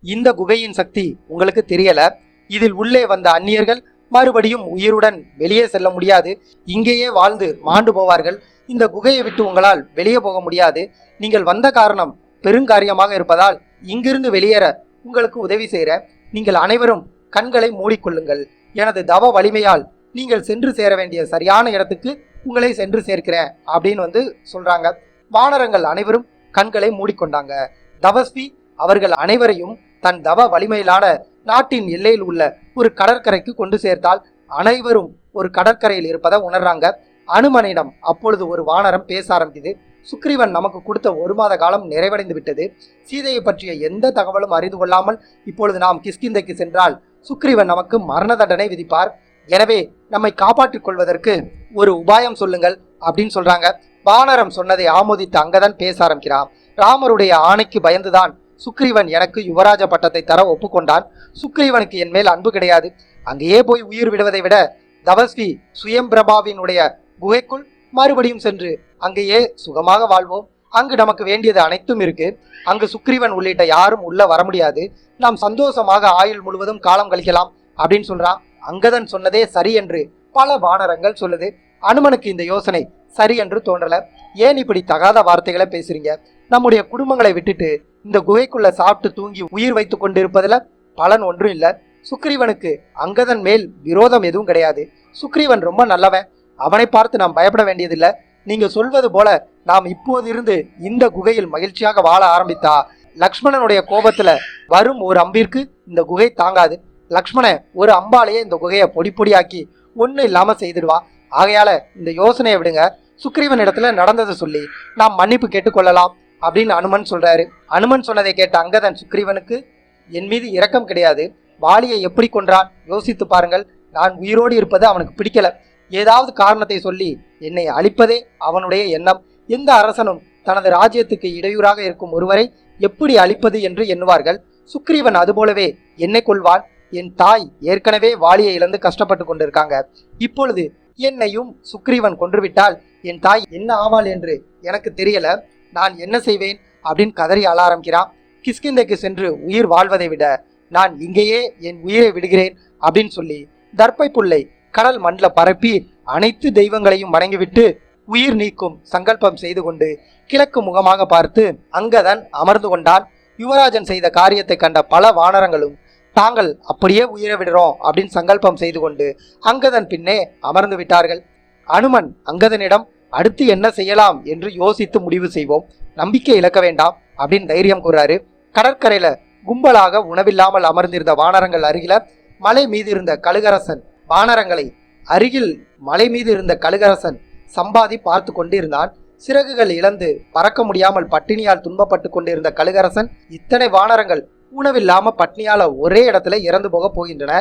இந்த குகையின் சக்தி உங்களுக்கு தெரியல. இதில் உள்ளே வந்த அந்நியர்கள் மறுபடியும் உயிருடன் வெளியே செல்ல முடியாது. இங்கேயே வாழ்ந்து மாண்டு போவார்கள். இந்த குகையை விட்டு உங்களால் வெளியே போக முடியாது. நீங்கள் வந்த காரணம் பெருங்காரியமாக இருப்பதால் இங்கிருந்து வெளியேற உங்களுக்கு உதவி செய்கிற நீங்கள் அனைவரும் கண்களை மூடிக்கொள்ளுங்கள். எனது தவ வலிமையால் நீங்கள் சென்று சேர வேண்டிய சரியான இடத்துக்கு உங்களை சென்று சேர்க்கிறேன் அப்படின்னு சொல்றாங்க. வானரங்கள் அனைவரும் கண்களை மூடிக்கொண்டாங்க. தபஸ்வி அவர்கள் அனைவரையும் தன் தவ வலிமையிலான நாட்டின் எல்லையில் உள்ள ஒரு கடற்கரைக்கு கொண்டு சேர்த்தால் அனைவரும் ஒரு கடற்கரையில் இருப்பதை உணர்றாங்க. அனுமனிடம் அப்பொழுது ஒரு வானரம் பேச ஆரம்பிக்குது. சுக்ரீவன் நமக்கு கொடுத்த 1 மாத காலம் நிறைவடைந்து விட்டது. சீதையை பற்றிய எந்த தகவலும் அறிந்து கொள்ளாமல் இப்பொழுது நாம் கிஷ்கிந்தைக்கு சென்றால் சுக்ரீவன் நமக்கு மரண தண்டனை விதிப்பார். எனவே நம்மை காப்பாற்றிக் கொள்வதற்கு ஒரு உபாயம் சொல்லுங்கள் அப்படின்னு சொல்றாங்க. வானரம் சொன்னதை ஆமோதித்து அங்கதன் பேச ஆரம்பிக்கிறான். ராமருடைய ஆணைக்கு பயந்துதான் சுக்ரீவன் எனக்கு யுவராஜ பட்டத்தை தர ஒப்புக்கொண்டான். சுக்ரீவனுக்கு என் மேல் அன்பு கிடையாது. அங்கேயே போய் உயிர் விடுவதை விட தபஸ்வி சுயம்பிரபாவினுடைய குகைக்குள் மறுபடியும் சென்று அங்கேயே சுகமாக வாழ்வோம். அங்கு நமக்கு வேண்டியது அனைத்தும் இருக்கு. அங்கு சுக்ரீவன் உள்ளிட்ட யாரும் உள்ள வர முடியாது. நாம் சந்தோஷமாக ஆயுள் முழுவதும் காலம் கழிக்கலாம் அப்படின்னு சொல்றான். அங்கதன் சொன்னதே சரி என்று பல வானரங்கள் சொல்லுது. அனுமனுக்கு இந்த யோசனை சரி என்று தோன்றல. ஏன் இப்படி தகாத வார்த்தைகளை பேசுறீங்க? நம்முடைய குடும்பங்களை விட்டுட்டு இந்த குகைக்குள்ள சாப்பிட்டு தூங்கி உயிர் வைத்து கொண்டிருப்பதுல பலன் ஒன்றும் இல்லை. சுக்ரீவனுக்கு அங்கதன் மேல் விரோதம் எதுவும் கிடையாது. சுக்ரீவன் ரொம்ப நல்லவன். அவனை பார்த்து நாம் பயப்பட வேண்டியதில்லை. நீங்க சொல்வது போல நாம் இப்போது இருந்து இந்த குகையில் மகிழ்ச்சியாக வாழ ஆரம்பித்தா லக்ஷ்மணனுடைய கோபத்துல வரும் ஒரு அம்பிற்கு இந்த குகை தாங்காது. லக்ஷ்மண ஒரு அம்பாலேயே இந்த குகையை பொடி பொடியாக்கி ஒன்றும் இல்லாம செய்திடுவா. ஆகையால இந்த யோசனையை விடுங்க. சுக்ரீவன் இடத்துல நடந்ததை சொல்லி நாம் மன்னிப்பு கேட்டுக்கொள்ளலாம் அப்படின்னு அனுமன் சொல்றாரு. அனுமன் சொன்னதை கேட்ட அங்கதன் சுக்ரீவனுக்கு என் மீது இரக்கம் கிடையாது. வாலியை எப்படி கொன்றான் யோசித்து பாருங்கள். நான் உயிரோடு இருப்பது அவனுக்கு பிடிக்கல. ஏதாவது காரணத்தை சொல்லி என்னை அழிப்பதே அவனுடைய எண்ணம். எந்த அரசனும் தனது ராஜ்யத்துக்கு இடையூறாக இருக்கும் ஒருவரை எப்படி அழிப்பது என்று எண்ணுவார்கள். சுக்ரீவன் அதுபோலவே என்னை கொள்வான். என் தாய் ஏற்கனவே வாலியை இழந்து கஷ்டப்பட்டு கொண்டிருக்காங்க. இப்பொழுது என்னையும் சுக்ரீவன் கொன்றுவிட்டால் என் தாய் என்ன ஆவாள் என்று எனக்கு தெரியல. நான் என்ன செய்வேன் அப்படின்னு கதறி அழ ஆரம்பிக்கிறான். கிஷ்கிந்தைக்கு சென்று உயிர் வாழ்வதை விட நான் இங்கேயே என் உயிரை விடுகிறேன் அப்படின்னு சொல்லி தர்ப்பை புல்லை கடல் மண்ல பரப்பி அனைத்து தெய்வங்களையும் வணங்கிவிட்டு உயிர் நீக்கும் சங்கல்பம் செய்து கொண்டு கிழக்கு முகமாக பார்த்து அங்கதன் அமர்ந்து கொண்டான். யுவராஜன் செய்த காரியத்தை கண்ட பல வானரங்களும் தாங்கள் அப்படியே உயிரை விடுறோம் அப்படின்னு சங்கல்பம் செய்து கொண்டு அங்கதன் பின்னே அமர்ந்து விட்டார்கள். அனுமன் அங்கதனிடம் அடுத்து என்ன செய்யலாம் என்று யோசித்து முடிவு செய்வோம், நம்பிக்கை இழக்க வேண்டாம் அப்படின்னு தைரியம் கூறாரு. கடற்கரையில கும்பலாக உணவில்லாமல் அமர்ந்திருந்த வானரங்கள் அருகில மலை மீது இருந்த கழுகரசன் சம்பாதி பார்த்து கொண்டிருந்தான். சிறகுகள் இழந்து பறக்க முடியாமல் பட்டினியால் துன்பப்பட்டு கொண்டிருந்த கழுகரசன், இத்தனை வானரங்கள் உணவில்லாம பட்னியால ஒரே இடத்துல இறந்து போக போகின்றன,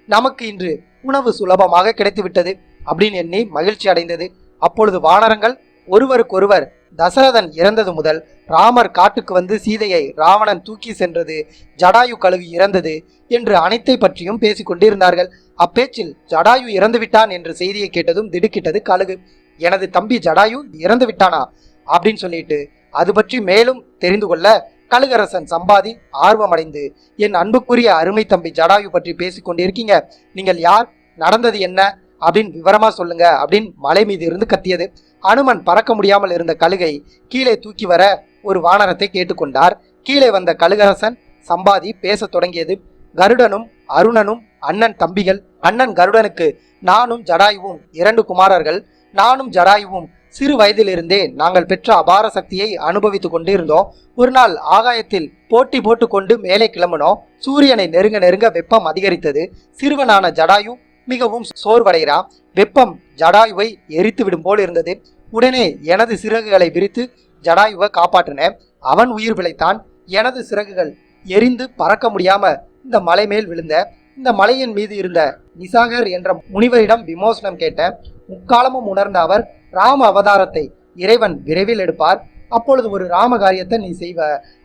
நமக்கு இன்று உணவு சுலபமாக கிடைத்து விட்டது அப்படின்னு எண்ணி மகிழ்ச்சி அடைந்தது. அப்பொழுது வானரங்கள் ஒருவருக்கொருவர் தசரதன் இறந்தது முதல், ராமர் காட்டுக்கு வந்து சீதையை ராவணன் தூக்கி சென்றது, ஜடாயு கழுகு இறந்தது என்று அனைத்தை பற்றியும் பேசிக் கொண்டிருந்தார்கள். அப்பேச்சில் ஜடாயு இறந்து விட்டான் என்ற செய்தியை கேட்டதும் திடுக்கிட்டது கழுகு. எனது தம்பி ஜடாயு இறந்து விட்டானா அப்படின்னு சொல்லிட்டு அது பற்றி மேலும் தெரிந்து கொள்ள கழுகரசன் சம்பாதி ஆர்வமடைந்து, என் அன்புக்குரிய அருமை தம்பி ஜடாயு பற்றி பேசிக் கொண்டிருக்கீங்க, நீங்கள் யார், நடந்தது என்ன அப்படின்னு விவரமா சொல்லுங்க அப்படின்னு மலை மீது இருந்து கத்தியது. அனுமன் பறக்க முடியாமல் இருந்த கழுகை கீழே தூக்கி வர ஒரு வானரத்தை கேட்டுக்கொண்டார். கீழே வந்த கழுகரசன் சம்பாதி பேச தொடங்கியது. கருடனும் அருணனும் அண்ணன் தம்பிகள். அண்ணன் கருடனுக்கு நானும் ஜடாயுவும் 2 குமாரர்கள். நானும் ஜடாயுவும் சிறு வயதிலிருந்தே நாங்கள் பெற்ற அபார சக்தியை அனுபவித்துக் கொண்டு இருந்தோம். ஒரு நாள் ஆகாயத்தில் போட்டி போட்டு கொண்டு மேலே கிளம்பினோம். சூரியனை நெருங்க நெருங்க வெப்பம் அதிகரித்தது. சிறுவனான ஜடாயு மிகவும் சோர்வடைகிறான். வெப்பம் ஜடாயுவை எரித்து விடும் போல் இருந்தது. உடனே எனது சிறகுகளை விரித்து ஜடாயுவை காப்பாற்றினேன். அவன் உயிர் பிழைத்தான். எனது சிறகுகள் எரிந்து பறக்க முடியாம இந்த மலை மேல் விழுந்த. இந்த மலையின் மீது இருந்த நிசாகர் என்ற முனிவரிடம் விமோசனம் கேட்ட. முக்காலமும் உணர்ந்த அவர், ராம அவதாரத்தை இறைவன் விரைவில் எடுப்பார், அப்பொழுது ஒரு ராம காரியத்தை நீ செய்வ,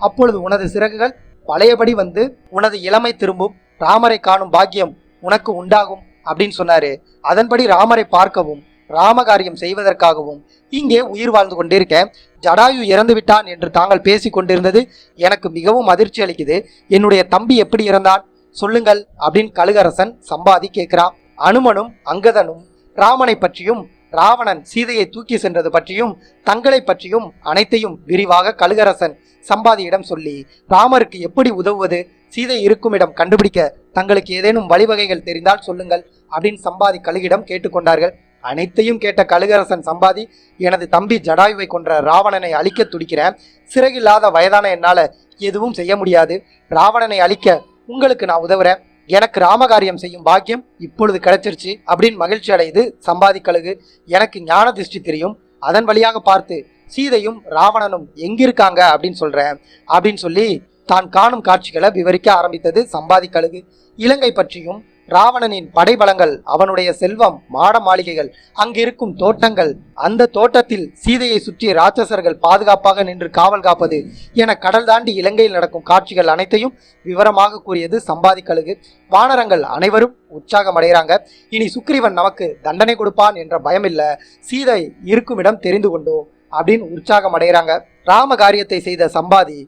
அப்பொழுது உனது சிறகுகள் பழையபடி வந்து உனது இளமை திரும்பும், ராமரை காணும் பாக்கியம் உனக்கு உண்டாகும் அப்படின்னு சொன்னாரு. அதன்படி ராமரை பார்க்கவும் ராமகாரியம் செய்வதற்காகவும் இங்கே உயிர் வாழ்ந்து கொண்டிருக்கேன். ஜடாயு இறந்து விட்டான் என்று தாங்கள் பேசி கொண்டிருந்தது எனக்கு மிகவும் அதிர்ச்சி அளிக்குது. என்னுடைய தம்பி எப்படி இறந்தான் சொல்லுங்கள் அப்படின்னு கழுகரசன் சம்பாதி கேட்கிறான். அனுமனும் அங்கதனும் ராமனை பற்றியும் ராவணன் சீதையை தூக்கி சென்றது பற்றியும் தங்களை பற்றியும் அனைத்தையும் விரிவாக கழுகரசன் சம்பாதியிடம் சொல்லி, ராமருக்கு எப்படி உதவுவது, சீதை இருக்கும் இடம் கண்டுபிடிக்க தங்களுக்கு ஏதேனும் வழிவகைகள் தெரிந்தால் சொல்லுங்கள் அப்படின்னு சம்பாதி கழுகிடம் கேட்டுக்கொண்டார்கள். அனைத்தையும் கேட்ட கழுகரசன் சம்பாதி, எனது தம்பி ஜடாயுவை கொன்ற ராவணனை அழிக்க துடிக்கிறேன். சிறகில்லாத வயதான என்னால எதுவும் செய்ய முடியாது. ராவணனை அழிக்க உங்களுக்கு நான் உதவுறேன். எனக்கு ராமகாரியம் செய்யும் பாக்கியம் இப்பொழுது கிடைச்சிருச்சு அப்படின்னு மகிழ்ச்சி அடையுது சம்பாதி கழுகு. எனக்கு ஞான திருஷ்டி தெரியும், அதன் வழியாக பார்த்து சீதையும் ராவணனும் எங்கிருக்காங்க அப்படின்னு சொல்லி தான் காணும் காட்சிகளை விவரிக்க ஆரம்பித்தது சம்பாதி கழுகு. இலங்கை பற்றியும் ராவணனின் படைபலங்கள், அவனுடைய செல்வம், மாட மாளிகைகள், அங்கிருக்கும் தோட்டங்கள், அந்த தோட்டத்தில் சீதையை சுற்றி ராட்சசர்கள் பாதுகாப்பாக நின்று காவல் காப்பது என கடல் தாண்டி இலங்கையில் நடக்கும் காட்சிகள் அனைத்தையும் விவரமாக கூறியது சம்பாதி கழுகு. வானரங்கள் அனைவரும் உற்சாகம் அடைகிறாங்க. இனி சுக்ரீவன் நமக்கு தண்டனை கொடுப்பான் என்ற பயம் இல்ல, சீதை இருக்கும் இடம் தெரிந்து கொண்டோம் அப்படின்னு உற்சாகம் அடைகிறாங்க. ராம காரியத்தை செய்த சம்பாதி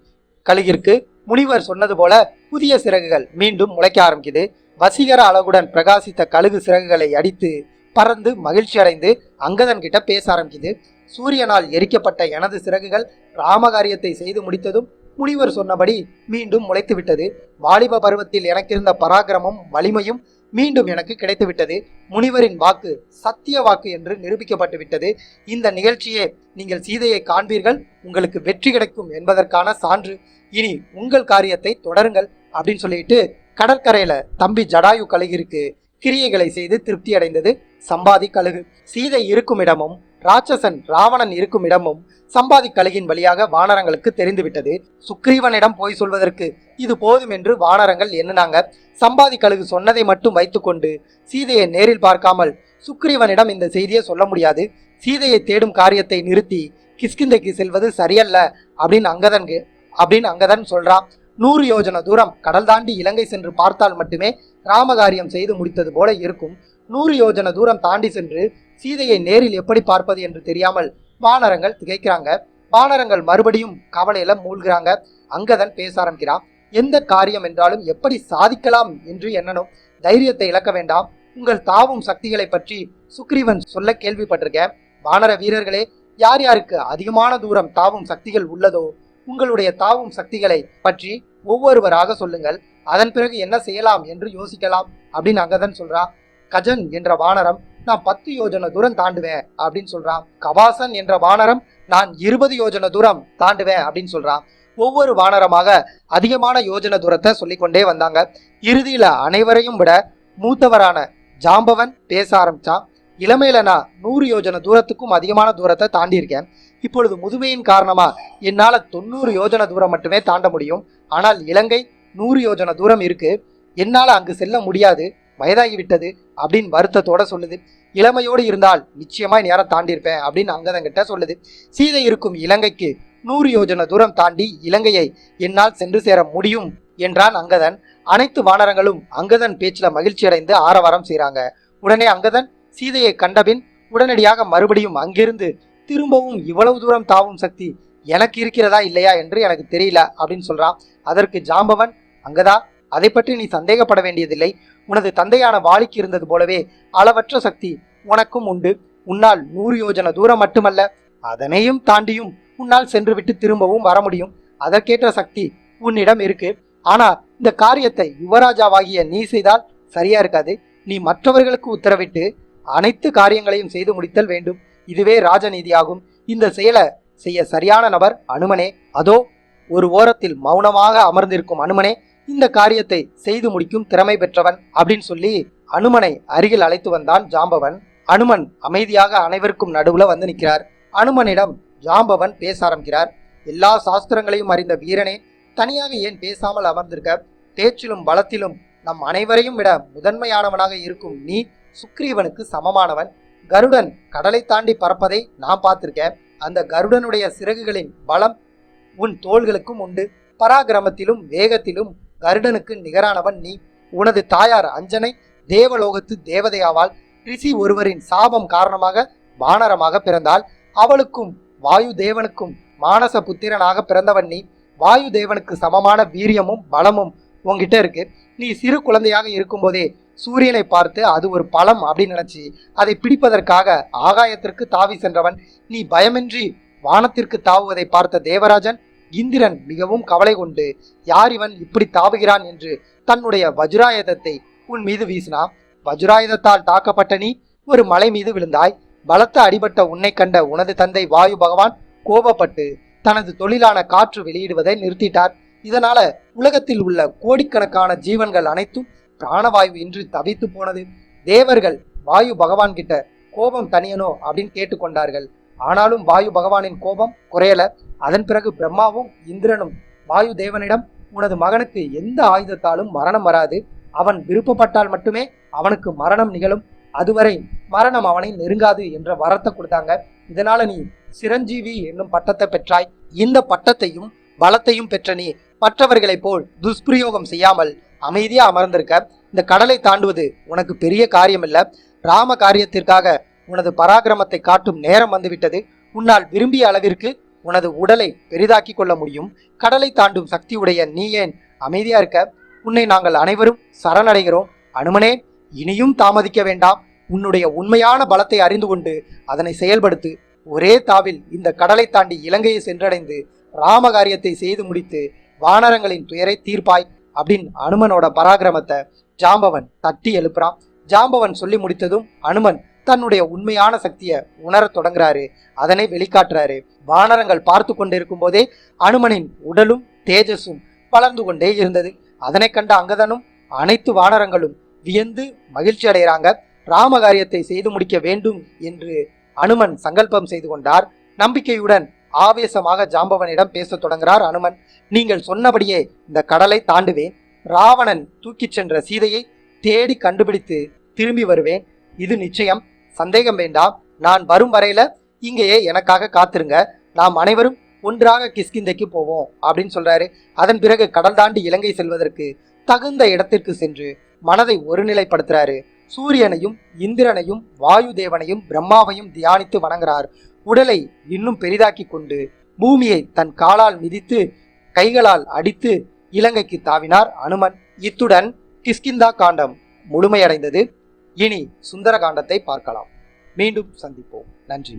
கழுகிற்கு முனிவர் சொன்னது போல புதிய சிறகுகள் மீண்டும் முளைக்க ஆரம்பிக்குது. வசீகர அழகுடன் பிரகாசித்த கழுகு சிறகுகளை அடித்து பறந்து மகிழ்ச்சி அடைந்து அங்கதன் கிட்ட பேச ஆரம்பிக்குது. சூரியனால் எரிக்கப்பட்ட எனது சிறகுகள் ராமகாரியத்தை செய்து முடித்ததும் முனிவர் சொன்னபடி மீண்டும் முளைத்து விட்டது. வாலிப பருவத்தில் எனக்கிருந்த பராக்கிரமும் வலிமையும் மீண்டும் எனக்கு கிடைத்து விட்டது. முனிவரின் வாக்கு சத்திய வாக்கு என்று நிரூபிக்கப்பட்டு விட்டது. இந்த நிகழ்ச்சியே நீங்கள் சீதையை காண்பீர்கள், உங்களுக்கு வெற்றி கிடைக்கும் என்பதற்கான சான்று. இனி உங்கள் காரியத்தை தொடருங்கள் அப்படின்னு சொல்லிட்டு கடற்கரையில தம்பி ஜடாயு கழுகிற்கு கிரியைகளை செய்து திருப்தி அடைந்தது சம்பாதி கழுகு. சீதை இருக்கும் இடமும் ராட்சசன் ராவணன் இருக்கும் இடமும் சம்பாதி கழுகின் வழியாக வானரங்களுக்கு தெரிந்துவிட்டது. சுக்ரீவனிடம் போய் சொல்வதற்கு இது போதும் என்று வானரங்கள் எண்ணினாங்க. சம்பாதி கழுகு சொன்னதை மட்டும் வைத்துக்கொண்டு சீதையை நேரில் பார்க்காமல் சுக்ரீவனிடம் இந்த செய்தியை சொல்ல முடியாது. சீதையை தேடும் காரியத்தை நிறுத்தி கிஷ்கிந்தைக்கு செல்வது சரியல்ல அப்படின்னு அங்கதன் சொல்றான். 100 யோஜன தூரம் கடல் தாண்டி இலங்கை சென்று பார்த்தால் மட்டுமே ராமகாரியம் செய்து முடித்தது போல இருக்கும். 100 யோஜன தூரம் தாண்டி சென்று சீதையை நேரில் எப்படி பார்ப்பது என்று தெரியாமல் வானரங்கள் திகைக்கிறாங்க. வானரங்கள் மறுபடியும் கவலையில மூழ்கிறாங்க. அங்கதன் பேச ஆரம்பிக்கிறான். எந்த காரியம் என்றாலும் எப்படி சாதிக்கலாம் என்று எண்ணணும், தைரியத்தை இழக்க வேண்டாம். உங்கள் தாவும் சக்திகளை பற்றி சுக்ரீவன் சொல்ல கேள்விப்பட்டிருக்கேன். வானர வீரர்களே, யார் யாருக்கு அதிகமான தூரம் தாவும் சக்திகள் உள்ளதோ உங்களுடைய தாவும் சக்திகளை பற்றி ஒவ்வொருவராக சொல்லுங்கள். அதன் பிறகு என்ன செய்யலாம் என்று யோசிக்கலாம் அப்படின்னு அங்கதன் சொல்றான். கஜன் என்ற வானரம் நான் 10 யோஜன தூரம் தாண்டுவேன் அப்படின்னு சொல்றான். கவாசன் என்ற வானரம் நான் 20 யோஜன தூரம் தாண்டுவேன் அப்படின்னு சொல்றான். ஒவ்வொரு வானரமாக அதிகமான யோஜன தூரத்தை சொல்லிக்கொண்டே வந்தாங்க. இறுதியில அனைவரையும் விட மூத்தவரான ஜாம்பவன் பேச ஆரம்பிச்சான். இளமையில நான் 100 யோஜன தூரத்துக்கும் அதிகமான தூரத்தை தாண்டி இருக்கேன். இப்பொழுது முதுமையின் காரணமா என்னால 90 யோஜன தூரம் மட்டுமே தாண்ட முடியும். ஆனால் இலங்கை 100 யோஜன தூரம் இருக்கு, என்னால அங்கு செல்ல முடியாது, வயதாகிவிட்டது அப்படின்னு வருத்தத்தோட சொல்லுது. இளமையோடு இருந்தால் நிச்சயமா நேரம் தாண்டியிருப்பேன் அப்படின்னு அங்கதங்கிட்ட சொல்லுது. சீதை இருக்கும் இலங்கைக்கு 100 யோஜன தூரம் தாண்டி இலங்கையை என்னால் சென்று சேர முடியும் என்றான் அங்கதன். அனைத்து வானரங்களும் அங்கதன் பேச்சில் மகிழ்ச்சி அடைந்து ஆரவாரம் செய்கிறாங்க. உடனே அங்கதன் சீதையை கண்டபின் உடனடியாக மறுபடியும் அங்கிருந்து திரும்பவும் இவ்வளவு தூரம் தாவும் சக்தி எனக்கு இருக்கிறதா இல்லையா என்று எனக்கு தெரியல அப்படின்னு சொல்றான். அதற்கு ஜாம்பவன், அங்கதா, அதை பற்றி நீ சந்தேகப்பட வேண்டியதில்லை. உனது தந்தையான வாலிக்கு இருந்தது போலவே அளவற்ற சக்தி உனக்கும் உண்டு. உன்னால் 100 யோஜன தூரம் மட்டுமல்ல, அதனையும் தாண்டியும் உன்னால் சென்று விட்டு திரும்பவும் வர முடியும். அதற்கேற்ற சக்தி உன்னிடம் இருக்கு. ஆனா இந்த காரியத்தை யுவராஜாவாகிய நீ செய்தால் சரியா இருக்காது. நீ மற்றவர்களுக்கு உத்தரவிட்டு அனைத்து காரியங்களையும் செய்து முடித்தல் வேண்டும். இதுவே ராஜநீதியாகும். இந்த செயலை செய்ய சரியான நபர் அனுமனே. அதோ ஒரு ஓரத்தில் மௌனமாக அமர்ந்திருக்கும் அனுமனே இந்த காரியத்தை செய்து முடிக்கும் திறமை பெற்றவன் அப்படின்னு சொல்லி அனுமனை அருகில் அழைத்து வந்தான் ஜாம்பவன். அனுமன் அமைதியாக அனைவருக்கும் நடுவுல வந்து நிற்கிறார். அனுமனிடம் ஜாம்பவன் பேச ஆரம்பிக்கிறார். எல்லா சாஸ்திரங்களையும் அறிந்த வீரனே, தனியாக ஏன் பேசாமல் அமர்ந்திருக்க? பேச்சிலும் பலத்திலும் நம் அனைவரையும் விட முதன்மையானவனாக இருக்கும் நீ சுக்ரீவனுக்கு சமமானவன். கருடன் கடலை தாண்டி பறப்பதை நான் பார்த்திருக்கேன். அந்த கருடனுடைய சிறகுகளின் பலம் உன் தோள்களுக்கும் உண்டு. பராக்கிரமத்திலும் வேகத்திலும் கருடனுக்கு நிகரானவன் நீ. உனது தாயார் அஞ்சனை தேவலோகத்து தேவதையாவாள். ரிஷி ஒருவரின் சாபம் காரணமாக வானரமாக பிறந்தாள். அவளுக்கும் வாயு தேவனுக்கும் மானச புத்திரனாக பிறந்தவன் நீ. வாயு தேவனுக்கு சமமான வீரியமும் பலமும் உங்ககிட்ட இருக்கு. நீ சிறு குழந்தையாக இருக்கும்போதே சூரியனை பார்த்து அது ஒரு பழம் அப்படின்னு நினைச்சு அதை பிடிப்பதற்காக ஆகாயத்திற்கு தாவி சென்றவன் நீ. பயமின்றி வானத்திற்கு தாவுவதை பார்த்த தேவராஜன் இந்திரன் மிகவும் கவலை கொண்டு யார் இவன் இப்படி தாவுகிறான் என்று தன்னுடைய வஜ்ராயுதத்தை உன் மீது வீசினான். வஜ்ராயுதத்தால் தாக்கப்பட்ட நீ ஒரு மலை மீது விழுந்தாய். பலத்த அடிபட்ட உன்னை கண்ட உனது தந்தை வாயு பகவான் கோபப்பட்டு தனது தொழிலான காற்று வெளியிடுவதை நிறுத்திட்டார். இதனால உலகத்தில் உள்ள கோடிக்கணக்கான ஜீவன்கள் அனைத்தும் பிராணவாயு இன்றி தவித்து போனது. தேவர்கள் வாயு பகவான் கிட்ட கோபம் தனியனோ அப்படின்னு கேட்டுக்கொண்டார்கள். ஆனாலும் வாயு பகவானின் கோபம் குறையல. அதன் பிறகு பிரம்மாவும் இந்திரனும் வாயு தேவனிடம் உனது மகனுக்கு எந்த ஆயுதத்தாலும் மரணம் வராது, அவன் விருப்பப்பட்டால் மட்டுமே அவனுக்கு மரணம் நிகழும், அதுவரை மரணம் அவனை நெருங்காது என்ற வரத்தை கொடுத்தாங்க. இதனால நீ சிரஞ்சீவி என்னும் பட்டத்தை பெற்றாய். இந்த பட்டத்தையும் பலத்தையும் பெற்ற நீ மற்றவர்களைப் போல் துஷ்பிரயோகம் செய்யாமல் அமைதியா அமர்ந்திருக்க. இந்த கடலை தாண்டுவது உனக்கு பெரிய காரியம் இல்ல. ராம காரியத்திற்காக உனது பராக்கிரமத்தை காட்டும் நேரம் வந்துவிட்டது. உன்னால் விரும்பிய அளவிற்கு உனது உடலை பெரிதாக்கி கொள்ள முடியும். கடலை தாண்டும் சக்தி உடைய நீ ஏன் அமைதியா இருக்க? உன்னை நாங்கள் அனைவரும் சரணடைகிறோம். அனுமனே, இனியும் தாமதிக்க வேண்டாம். உன்னுடைய உண்மையான பலத்தை அறிந்து கொண்டு அதனை செயல்படுத்து. ஒரே தாவில் இந்த கடலை தாண்டி இலங்கையை சென்றடைந்து ராம காரியத்தை செய்து முடித்து வானரங்களின் துயரை தீர்ப்பாய் அப்படின்னு அனுமனோட பராக்கிரமத்தை ஜாம்பவன் தட்டி எழுப்புறான். ஜாம்பவன் சொல்லி முடித்ததும் அனுமன் தன்னுடைய உண்மையான சக்தியை உணரத் தொடங்குறாரு. அதனை வெளிக்காட்டுறாரு. வானரங்கள் பார்த்து கொண்டிருக்கும் போதே அனுமனின் உடலும் தேஜஸும் வளர்ந்து கொண்டே இருந்தது. அதனை கண்ட அங்கதனும் அனைத்து வானரங்களும் வியந்து மகிழ்ச்சி அடைகிறாங்க. ராம காரியத்தை செய்து முடிக்க வேண்டும் என்று அனுமன் சங்கல்பம் செய்து கொண்டார். நம்பிக்கையுடன் ஆவேசமாக ஜாம்பவனிடம் பேசத் தொடங்குகிறார் அனுமன். நீங்கள் சொன்னபடியே இந்த கடலை தாண்டுவேன். ராவணன் தூக்கிச் சென்ற சீதையை தேடி கண்டுபிடித்து திரும்பி வருவேன். இது நிச்சயம், சந்தேகம் வேண்டாம். நான் வரும் வரையில இங்கேயே எனக்காக காத்திருங்க. நாம் அனைவரும் ஒன்றாக கிஷ்கிந்தைக்கு போவோம் அப்படின்னு சொல்றாரு. அதன் பிறகு கடல் தாண்டி இலங்கை செல்வதற்கு தகுந்த இடத்திற்கு சென்று மனதை ஒருநிலைப்படுத்துறாரு. சூரியனையும் இந்திரனையும் வாயு தேவனையும் பிரம்மாவையும் தியானித்து வணங்குறார். உடலை இன்னும் பெரிதாக்கி கொண்டு பூமியை தன் காலால் மிதித்து கைகளால் அடித்து இலங்கைக்கு தாவினார் அனுமன். இத்துடன் கிஷ்கிந்தா காண்டம் முழுமையடைந்தது. இனி சுந்தர காண்டத்தை பார்க்கலாம். மீண்டும் சந்திப்போம். நன்றி.